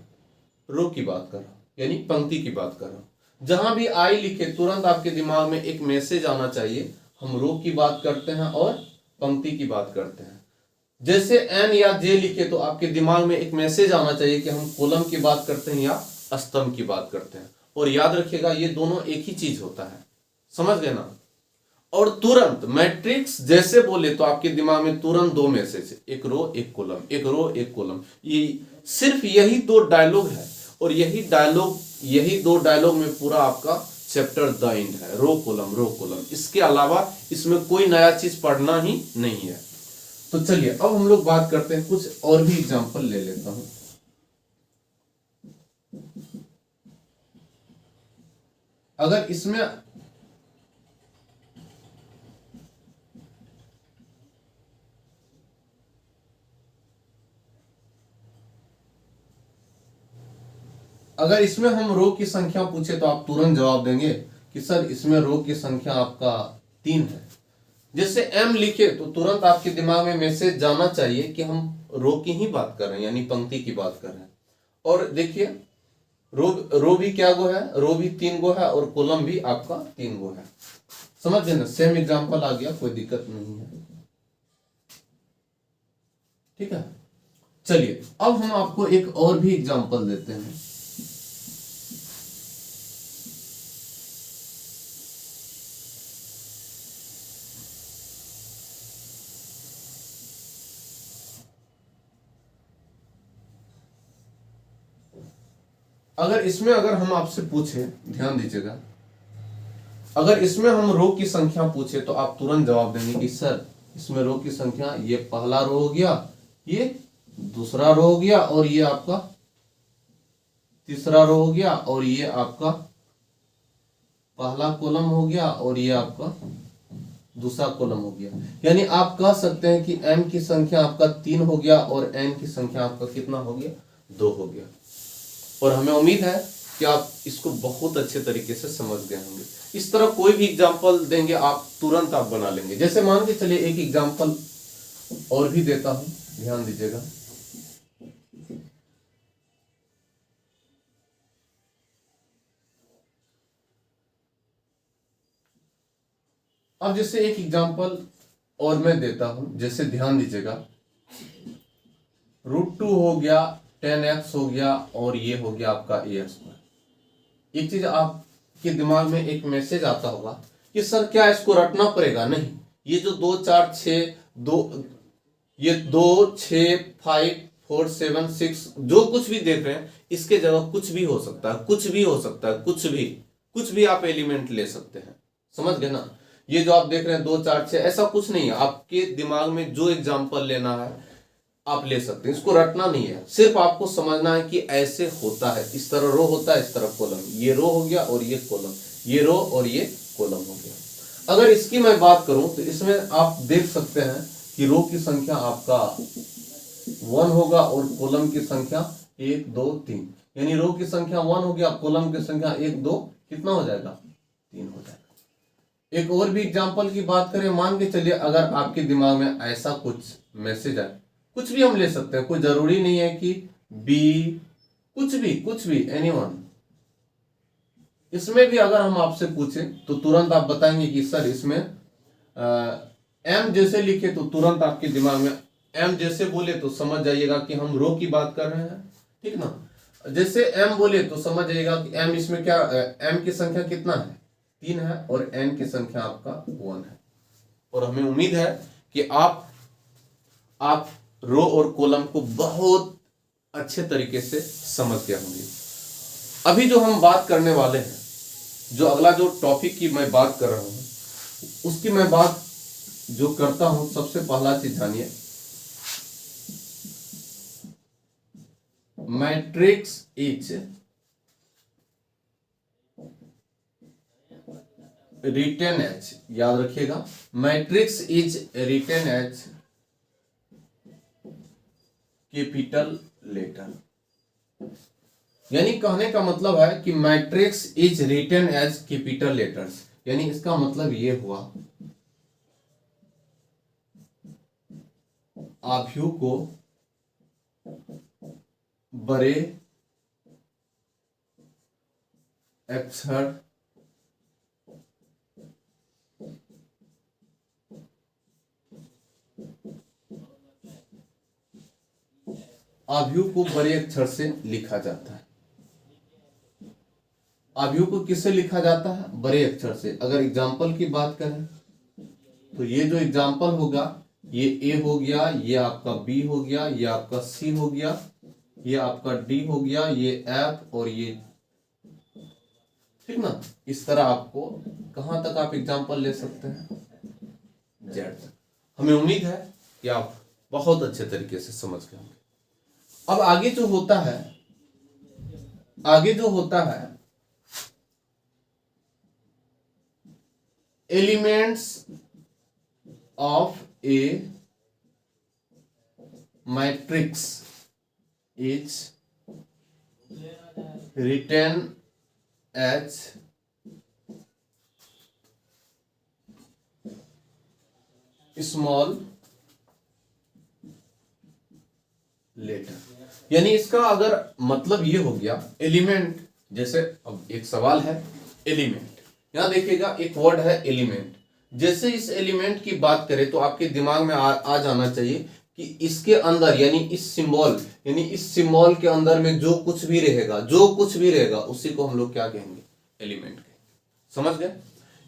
रो की बात कर रहा हूं, यानी पंक्ति की बात कर रहा हूं। जहां भी आई लिखे तुरंत आपके दिमाग में एक मैसेज आना चाहिए, हम रो की बात करते हैं और पंक्ति की बात करते हैं। जैसे एन या जे लिखे तो आपके दिमाग में एक मैसेज आना चाहिए कि हम कॉलम की बात करते हैं या स्तंभ की बात करते हैं। और याद रखिएगा ये दोनों एक ही चीज होता है, समझ गए ना। और तुरंत मैट्रिक्स जैसे बोले तो आपके दिमाग में तुरंत 2 मैसेज, एक रो एक कॉलम, एक रो एक कॉलम। ये सिर्फ यही 2 डायलॉग है और यही 2 डायलॉग में पूरा आपका चैप्टर द एंड है, रो कॉलम रो कॉलम। इसके अलावा इसमें कोई नया चीज पढ़ना ही नहीं है। तो चलिए अब हम लोग बात करते हैं, कुछ और भी एग्जांपल ले लेता हूं। अगर इसमें हम रो की संख्या पूछे तो आप तुरंत जवाब देंगे कि सर इसमें रो की संख्या आपका 3 है। जैसे एम लिखे तो तुरंत आपके दिमाग में मैसेज जाना चाहिए कि हम रो की ही बात कर रहे हैं, यानी पंक्ति की बात कर रहे हैं। और देखिए रो भी क्या गो है, रो भी 3 गो है और कॉलम भी आपका 3 गो है। समझ गए ना, सेम एग्जांपल आ गया, कोई दिक्कत नहीं है, ठीक है। चलिए अब हम आपको एक और भी एग्जांपल देते हैं। अगर हम आपसे पूछे, ध्यान दीजिएगा, अगर इसमें हम रो की संख्या पूछे तो आप तुरंत जवाब देंगे कि सर इसमें रो की संख्या, ये पहला रो हो गया, ये दूसरा रो हो गया और ये आपका तीसरा रो हो गया और ये आपका पहला कॉलम हो गया और ये आपका दूसरा कॉलम हो गया। यानी आप कह सकते हैं कि एम की संख्या आपका 3 हो गया और एन की संख्या आपका कितना हो गया, 2 हो गया। और हमें उम्मीद है कि आप इसको बहुत अच्छे तरीके से समझ गए होंगे। इस तरह कोई भी एग्जांपल देंगे आप तुरंत आप बना लेंगे। जैसे मान के चलिए एक एग्जांपल और भी देता हूं, ध्यान दीजिएगा। अब जैसे एक एग्जांपल और मैं देता हूं, जैसे ध्यान दीजिएगा, √2 हो गया, 10x हो गया और ये हो गया आपका a²। एक चीज आपके दिमाग में एक मैसेज आता होगा कि सर क्या इसको रटना पड़ेगा? नहीं, ये जो 2 4 6 2, ये 2 6 5 4 7 6 जो कुछ भी देख रहे हैं, इसके जगह कुछ भी हो सकता है, कुछ भी हो सकता है, कुछ भी आप एलिमेंट ले सकते हैं। समझ गए ना। ये जो आप देख रहे हैं 2 4 6 ऐसा कुछ नहीं है। आपके दिमाग में जो एग्जाम्पल लेना है आप ले सकते हैं, इसको रटना नहीं है। सिर्फ आपको समझना है कि ऐसे होता है, इस तरह रो होता है, इस तरह कॉलम। ये रो हो गया और ये कॉलम, ये रो और ये कॉलम हो गया। अगर इसकी मैं बात करूं तो इसमें आप देख सकते हैं कि रो की संख्या आपका 1 होगा और कॉलम की संख्या 1 2 3, यानी रो की संख्या 1 हो गया, कॉलम की संख्या 1 2 कितना हो जाएगा, 3 हो जाएगा। एक और भी एग्जाम्पल की बात करें, मान के चलिए अगर आपके दिमाग में ऐसा कुछ मैसेज है, कुछ भी हम ले सकते हैं, कोई जरूरी नहीं है कि बी, कुछ भी एनीवन। इसमें भी अगर हम आपसे पूछें तो तुरंत आप बताएंगे कि सर इसमें एम जैसे लिखे तो तुरंत आपके दिमाग में एम जैसे बोले तो समझ जाइएगा कि हम रो की बात कर रहे हैं, ठीक ना। जैसे m बोले तो समझ जाइएगा कि m इसमें क्या, m की संख्या कितना है, 3 है, और n की संख्या आपका 1 है। और हमें उम्मीद है कि आप रो और कॉलम को बहुत अच्छे तरीके से समझ गए होंगे। अभी जो हम बात करने वाले हैं, जो अगला जो टॉपिक की मैं बात कर रहा हूं, उसकी मैं बात जो करता हूं, सबसे पहला चीज जानिए, मैट्रिक्स इज रिटेन एज, याद रखिएगा, matrix is written as capital letter. यानी कहने का मतलब है कि matrix is written as capital letters, यानी इसका मतलब ये हुआ आव्यूह को बड़े अक्षर आव्यूह को बड़े अक्षर से लिखा जाता है। आव्यूह को किससे लिखा जाता है, बड़े अक्षर से। अगर एग्जाम्पल की बात करें तो ये जो एग्जाम्पल होगा, ये ए हो गया, ये आपका बी हो गया, ये आपका सी हो गया, ये आपका डी हो गया, ये एफ, और ये, ठीक ना। इस तरह आपको कहां तक आप एग्जाम्पल ले सकते हैं, जेड तक। हमें उम्मीद है कि आप बहुत अच्छे तरीके से समझ गए होंगे। अब आगे जो होता है, elements of a matrix is written as small letter. यानी इसका अगर मतलब ये हो गया, एलिमेंट, जैसे अब एक सवाल है एलिमेंट, यहां देखिएगा एक वर्ड है एलिमेंट। जैसे इस एलिमेंट की बात करें तो आपके दिमाग में आ जाना चाहिए कि इसके अंदर, यानी इस सिंबल के अंदर में जो कुछ भी रहेगा उसी को हम लोग क्या कहेंगे, एलिमेंट कहेंगे। समझ गए।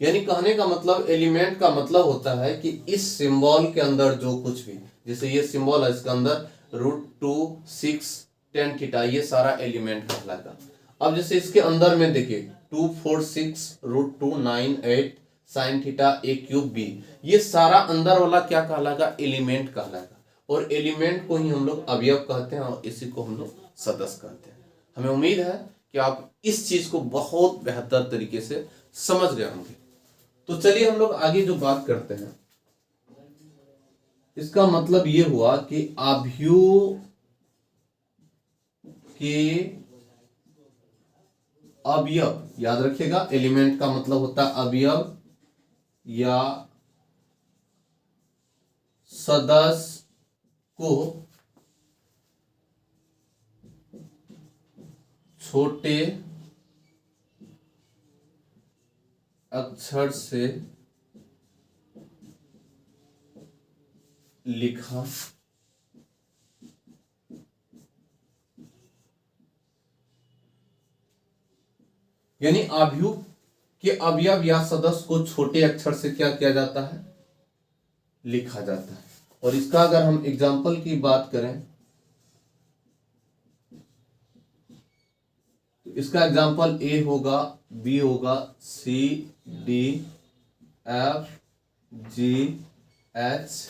यानी कहने का मतलब, एलिमेंट का मतलब होता है कि इस सिंबल के अंदर जो कुछ भी, जैसे ये सिंबल है, इसके अंदर √2 6 tan थीटा, ये सारा एलिमेंट कहलाएगा। अब जैसे इसके अंदर में देखिए 2 4 6 √2 9 8 sin थीटा a³ b, ये सारा अंदर वाला क्या कहलाएगा, एलिमेंट कहलाएगा। और एलिमेंट को ही हम लोग अवयव कहते हैं, और इसी को हम लोग सदस्य कहते हैं। हमें उम्मीद है कि आप इस चीज को बहुत बेहतर तरीके से समझ गए होंगे। तो चलिए हम लोग आगे जो बात करते हैं, इसका मतलब ये हुआ कि आव्यूह के अवयव, याद रखिएगा, एलिमेंट का मतलब होता है अवयव या सदस्य को छोटे अक्षर से लिखा यानी आव्यूह के अवयव या सदस्य को छोटे अक्षर से क्या किया जाता है, लिखा जाता है। और इसका अगर हम एग्जाम्पल की बात करें तो इसका एग्जाम्पल ए होगा, बी होगा, C D F G H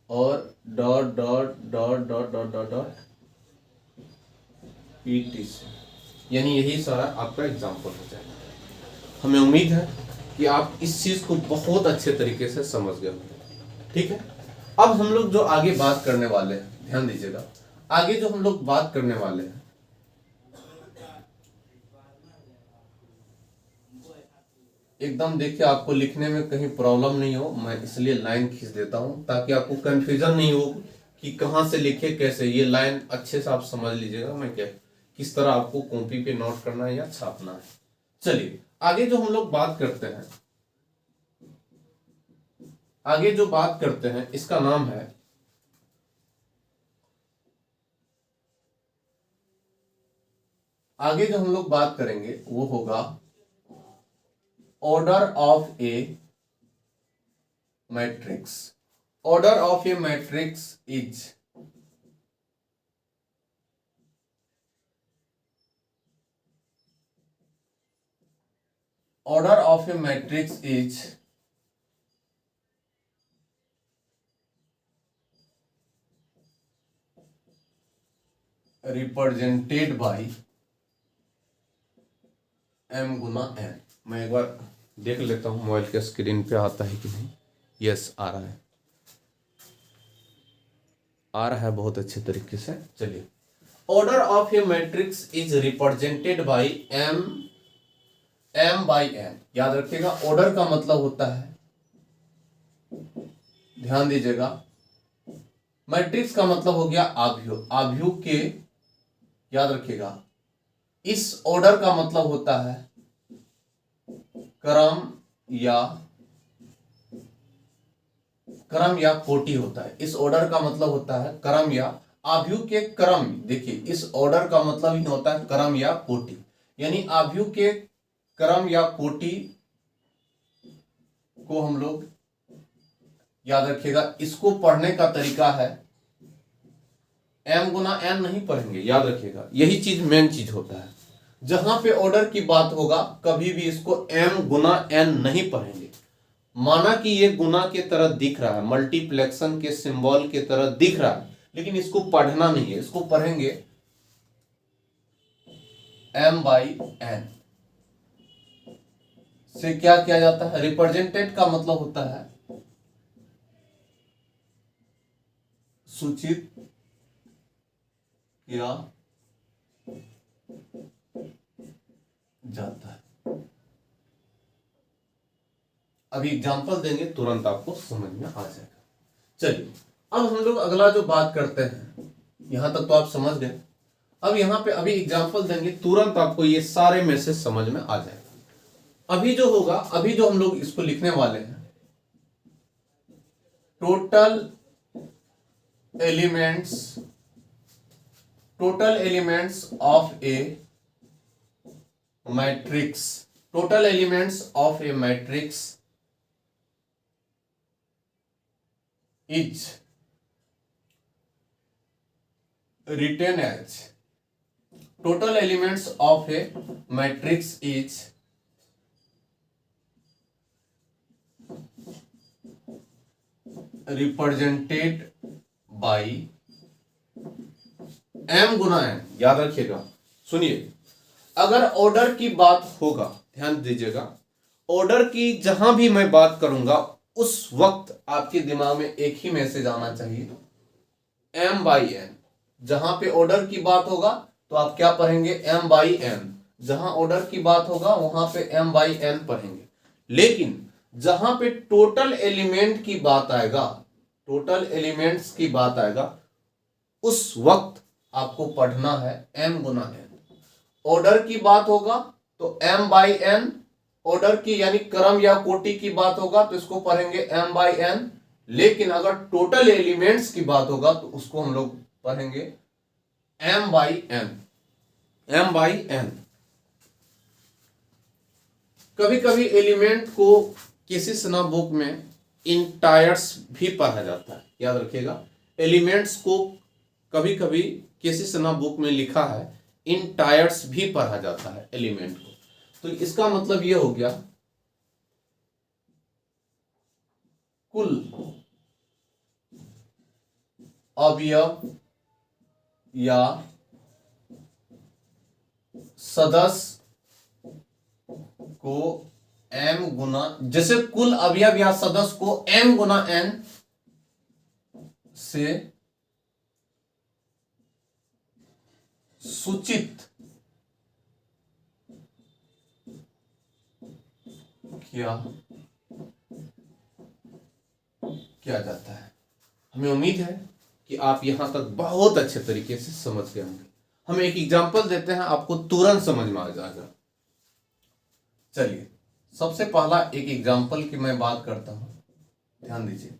और dot dot dot dot dot dot dot ETC, यानी यही सारा आपका एग्जाम्पल हो जाएगा। हमें उम्मीद है कि आप इस चीज को बहुत अच्छे तरीके से समझ गए होंगे। ठीक है। अब हम लोग जो आगे बात करने वाले हैं, ध्यान दीजिएगा, आगे जो हम लोग बात करने वाले हैं, एकदम देखिए आपको लिखने में कहीं प्रॉब्लम नहीं हो, मैं इसलिए लाइन खींच देता हूं ताकि आपको कंफ्यूजन नहीं हो कि कहां से लिखे कैसे। ये लाइन अच्छे से आप समझ लीजिएगा मैं क्या, किस तरह आपको कॉपी पे नोट करना है या छापना है। चलिए आगे जो हम लोग बात करते हैं, इसका नाम है आगे जो हम लोग बात करेंगे वो होगा order of a matrix. Order of a matrix is order of a matrix is represented by m Guna n। मैं एक बार देख लेता हूं मोबाइल के स्क्रीन पे आता है कि नहीं। यस, आ रहा है, आ रहा है बहुत अच्छे तरीके से। चलिए, order of a matrix is represented bye m by n। याद रखिएगा, ऑर्डर का मतलब होता है, ध्यान दीजिएगा, मैट्रिक्स का मतलब हो गया आव्यूह। आव्यूह के, याद रखिएगा, इस ऑर्डर का मतलब होता है क्रम या कोटि होता है। इस ऑर्डर का मतलब होता है क्रम या आव्यूह के क्रम। देखिए, इस ऑर्डर का मतलब ही होता है क्रम या कोटि, यानी आव्यूह के क्रम या कोटि को हम लोग, याद रखिएगा, इसको पढ़ने का तरीका है m गुना n नहीं पढ़ेंगे। याद रखिएगा, यही चीज मेन चीज होता है। जहां पे ऑर्डर की बात होगा कभी भी इसको m गुना n नहीं पढ़ेंगे। माना कि ये गुना के तरह दिख रहा है, मल्टीप्लेक्शन के सिंबल के तरह दिख रहा है, लेकिन इसको पढ़ना नहीं है, इसको पढ़ेंगे m बाई n से। क्या किया जाता है? रिप्रेजेंटेड का मतलब होता है सूचित किया जाता है। अभी एग्जांपल देंगे, तुरंत आपको समझ में आ जाएगा। चलिए, अब हम लोग अगला जो बात करते हैं, यहां तक तो आप समझ गए। अब यहां पे अभी एग्जांपल देंगे, तुरंत आपको ये सारे मैसेज समझ में आ जाएगा। अभी जो होगा, अभी जो हम लोग इसको लिखने वाले हैं, total elements of a matrix. Total elements of a matrix is written as, total elements of a matrix is represented by m Guna n। याद रखिएगा, सुनिए, अगर ऑर्डर की बात होगा, ध्यान दीजिएगा, ऑर्डर की जहां भी मैं बात करूंगा उस वक्त आपके दिमाग में एक ही मैसेज आना चाहिए, m बाई n। जहां पे ऑर्डर की बात होगा तो आप क्या पढ़ेंगे? m by n। जहां ऑर्डर की बात होगा वहां पे m बाई n पढ़ेंगे। लेकिन जहां पे टोटल एलिमेंट की बात आएगा, टोटल एलिमेंट्स की बात आएगा, उस वक्त आपको पढ़ना है m गुना n। ऑर्डर की बात होगा तो m बाई n, ऑर्डर की यानी क्रम या कोटि की बात होगा तो इसको पढ़ेंगे m बाई n। लेकिन अगर टोटल एलिमेंट्स की बात होगा तो उसको हम लोग पढ़ेंगे m by n। m by n। कभी कभी एलिमेंट को किसी सना बुक में इंटायर्स भी पढ़ा जाता है। याद रखिएगा, एलिमेंट्स को कभी कभी किसी सना बुक में लिखा है इंटायर्स भी पढ़ा जाता है एलिमेंट को। तो इसका मतलब यह हो गया कुल अवयव या सदस्य को m गुना, जैसे कुल अवयव या सदस्य को m गुना n से सूचित किया जाता है। हमें उम्मीद है कि आप यहां तक बहुत अच्छे तरीके से समझ गए होंगे। हम एक एग्जांपल देते हैं, आपको तुरंत समझ में आ जाएगा। चलिए, सबसे पहला एक एग्जांपल की मैं बात करता हूं, ध्यान दीजिए।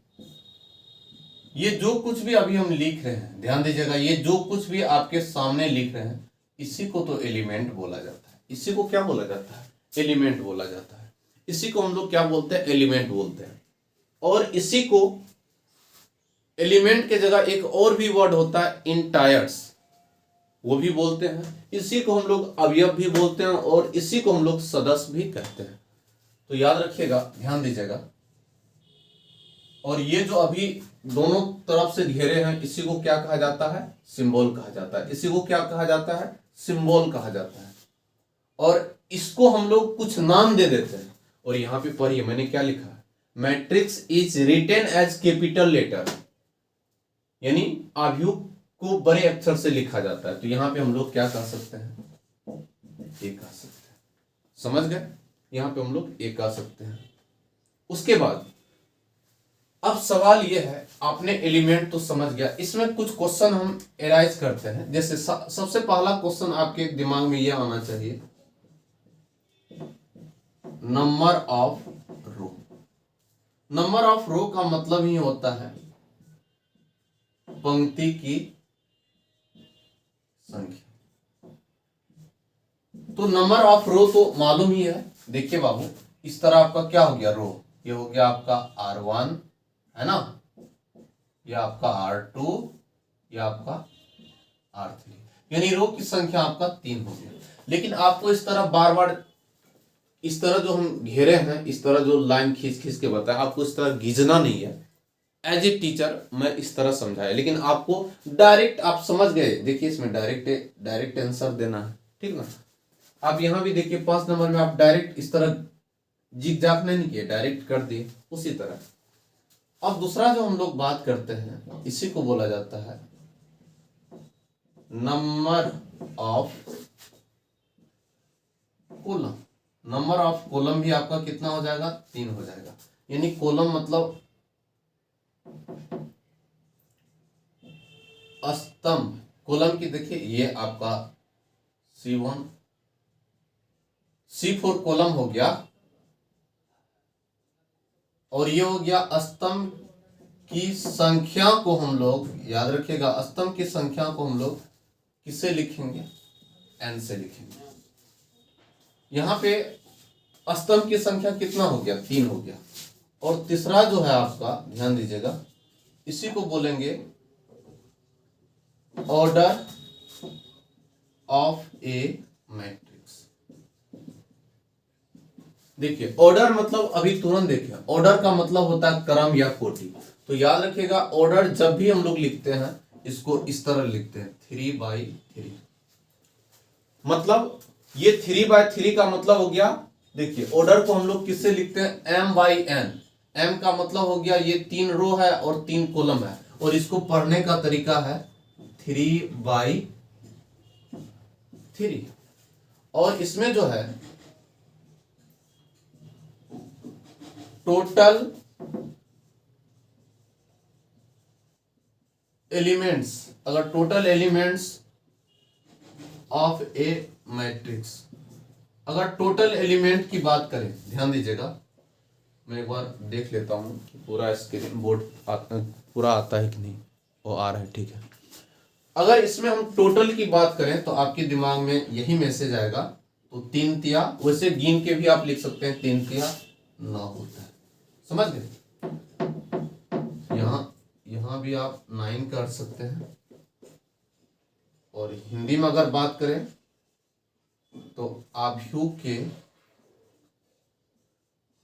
ये जो कुछ भी अभी हम लिख रहे हैं, ध्यान दीजिएगा, ये जो कुछ भी आपके सामने लिख रहे हैं, इसी को तो एलिमेंट बोला जाता है। इसी को क्या बोला जाता है? एलिमेंट बोला जाता है। इसी को हम लोग क्या बोलते हैं? एलिमेंट बोलते हैं। और इसी को एलिमेंट के जगह एक और भी वर्ड होता है इंटायर्स, वो भी बोलते हैं। इसी को हम लोग अवयव भी बोलते हैं और इसी को हम लोग सदस्य भी कहते हैं। तो याद रखिएगा, ध्यान दीजिएगा। और ये जो अभी दोनों तरफ से घेरे हैं, इसी को क्या कहा जाता है? सिंबल कहा जाता है। इसी को क्या कहा जाता है? सिंबल कहा जाता है। और इसको हम लोग कुछ नाम दे देते हैं। और यहां पे पढ़िए मैंने क्या लिखा है, matrix is written as capital letter, यानी आव्यूह को बड़े अक्षर से लिखा जाता है। तो यहां पे हम लोग क्या कह सकते हैं? ए कह सकते हैं। समझ गए? यहां पे हम लोग ए कह सकते हैं। उसके बाद अब सवाल यह है, आपने एलिमेंट तो समझ गया, इसमें कुछ क्वेश्चन हम एराइज करते हैं। जैसे सबसे पहला क्वेश्चन आपके दिमाग में यह आना चाहिए, number of row. Number of row का मतलब ही होता है पंक्ति की संख्या। तो नंबर ऑफ रो तो मालूम ही है। देखिए बाबू, इस तरह आपका क्या हो गया? रो। ये हो गया आपका R1, है ना, ये आपका R2, ये आपका R3, यानी रो की संख्या आपका 3 हो गया। लेकिन आपको इस तरह बार बार, इस तरह जो हम घेरे हैं, इस तरह जो लाइन खींच खींच के बताया, आपको इस तरह गीजना नहीं है। एज ए टीचर मैं इस तरह समझाया, लेकिन आपको डायरेक्ट आप समझ गए। देखिए इसमें डायरेक्ट आंसर देना है, ठीक ना। आप यहां भी देखिए 5 नंबर में आप डायरेक्ट इस तरह जिग जाग नहीं किए, डायरेक्ट कर दिए उसी तरह। अब दूसरा जो हम लोग बात करते हैं, इसी को बोला जाता है number of column. Number of column भी आपका कितना हो जाएगा? 3 हो जाएगा। यानी कॉलम मतलब स्तंभ। कॉलम की देखिए, ये आपका C1, C4 कॉलम हो गया, और ये हो गया स्तंभ की संख्या को हम लोग, याद रखिएगा, स्तंभ की संख्या को हम लोग किससे लिखेंगे? n से लिखेंगे। यहां पे स्तंभ की संख्या कितना हो गया? 3 हो गया। और तीसरा जो है आपका, ध्यान दीजिएगा, इसी को बोलेंगे ऑर्डर ऑफ ए मैट्रिक्स। देखिए ऑर्डर मतलब अभी तुरंत देखिए, ऑर्डर का मतलब होता है क्रम या कोटि। तो याद रखिएगा, ऑर्डर जब भी हम लोग लिखते हैं, इसको इस तरह लिखते हैं 3/3। मतलब ये 3/3 का मतलब हो गया, देखिए ऑर्डर को हम लोग किससे लिखते हैं? m/n। m का मतलब हो गया ये 3 रो है और 3 कॉलम है, और इसको पढ़ने का तरीका है 3/3। और इसमें जो है टोटल एलिमेंट्स, अगर total elements of a matrix, अगर टोटल एलिमेंट की बात करें, ध्यान दीजिएगा, मैं एक बार देख लेता हूं कि पूरा स्क्रीन बोर्ड पूरा आता है कि नहीं। वो आ रहा है, ठीक है। अगर इसमें हम टोटल की बात करें तो आपके दिमाग में यही मैसेज आएगा। तो 3 तिया, वैसे गिन के भी आप लिख सकते हैं, 3 तिया 9 होता है। समझ गए? यहां भी आप 9 कर सकते हैं। और हिंदी में अगर बात करें तो आव्यूह के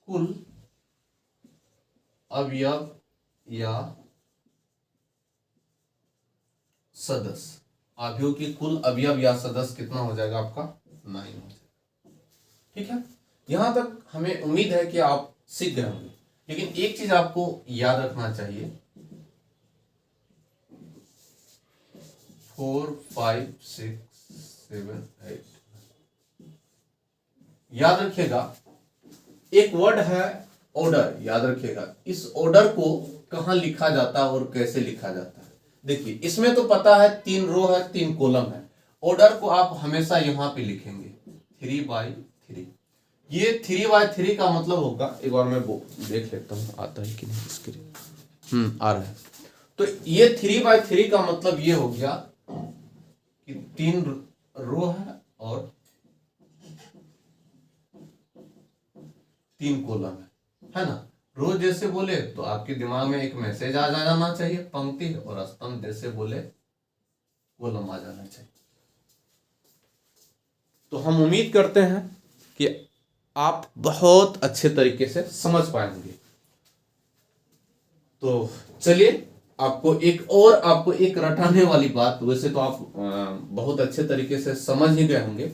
कुल अवयव या सदस्य, आव्यूह की कुल अवयव या सदस्य कितना हो जाएगा आपका? 9 हो जाएगा। ठीक है, यहां तक हमें उम्मीद है कि आप सीख गए होंगे। लेकिन एक चीज आपको याद रखना चाहिए, 4 5 6 7 8, याद रखिएगा एक वर्ड है ऑर्डर। याद रखिएगा इस ऑर्डर को कहां लिखा जाता है और कैसे लिखा जाता है। देखिए इसमें तो पता है 3 रो है 3 कॉलम है। ऑर्डर को आप हमेशा यहां पे लिखेंगे 3/3। ये 3/3 का मतलब होगा, एक बार मैं देख लेता हूं आता है कि नहीं स्क्रीन। आ रहा है। तो ये 3/3 का मतलब ये हो गया कि 3 रो है और 3 कॉलम है ना। रो जैसे बोले तो आपके दिमाग में एक मैसेज आ जाना चाहिए पंक्ति, और स्तंभ जैसे बोले कॉलम आ जाना चाहिए। तो हम उम्मीद करते हैं कि आप बहुत अच्छे तरीके से समझ पाएंगे। तो चलिए आपको एक रटाने वाली बात, वैसे तो आप बहुत अच्छे तरीके से समझ ही गए होंगे।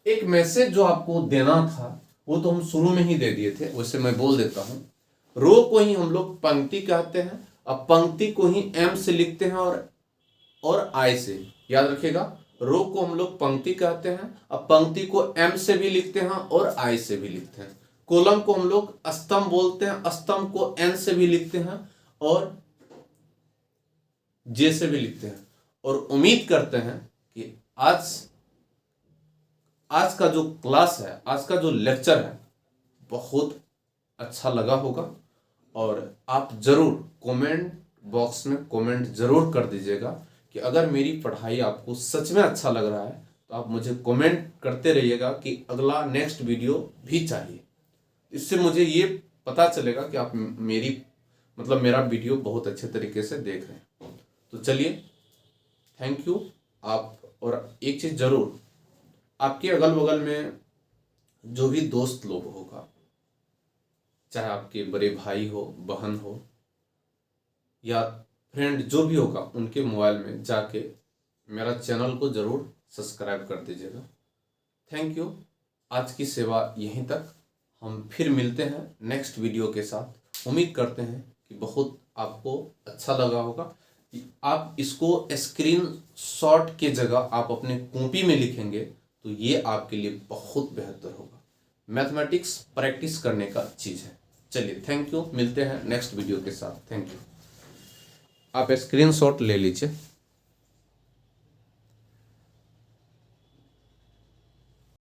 एक मैसेज जो आपको देना था वो तो हम शुरू में ही दे दिए थे, वैसे मैं बोल देता हूं। रो को ही हम लोग पंक्ति कहते हैं, अब पंक्ति को ही एम से लिखते हैं और आई से, याद रखिएगा। रो को हम लोग पंक्ति कहते हैं, अब पंक्ति को एम से भी लिखते हैं और आई से भी लिखते हैं। कॉलम को हम लोग स्तंभ बोलते हैं, स्तंभ को एन से भी लिखते हैं और जे से भी लिखते हैं। और उम्मीद करते हैं कि आज का जो क्लास है, आज का जो लेक्चर है, बहुत अच्छा लगा होगा। और आप जरूर कमेंट बॉक्स में कमेंट जरूर कर दीजिएगा कि अगर मेरी पढ़ाई आपको सच में अच्छा लग रहा है तो आप मुझे कमेंट करते रहिएगा कि अगला नेक्स्ट वीडियो भी चाहिए। इससे मुझे ये पता चलेगा कि आप मेरा वीडियो बहुत अच्छे तरीके से देख रहे हैं। तो चलिए, थैंक यू आप। और एक चीज़ जरूर, आपके अगल बगल में जो भी दोस्त लोग होगा, चाहे आपके बड़े भाई हो, बहन हो या फ्रेंड जो भी होगा, उनके मोबाइल में जाके मेरा चैनल को ज़रूर सब्सक्राइब कर दीजिएगा। Thank you. आज की सेवा यहीं तक। हम फिर मिलते हैं नेक्स्ट वीडियो के साथ। उम्मीद करते हैं कि बहुत आपको अच्छा लगा होगा। आप इसको स्क्रीन शॉट के जगह आप अपने कॉपी में लिखेंगे तो ये आपके लिए बहुत बेहतर होगा। मैथमेटिक्स प्रैक्टिस करने का चीज़ है। चलिए, थैंक यू। मिलते हैं नेक्स्ट वीडियो के साथ। Thank you. आप स्क्रीनशॉट ले लीजिए।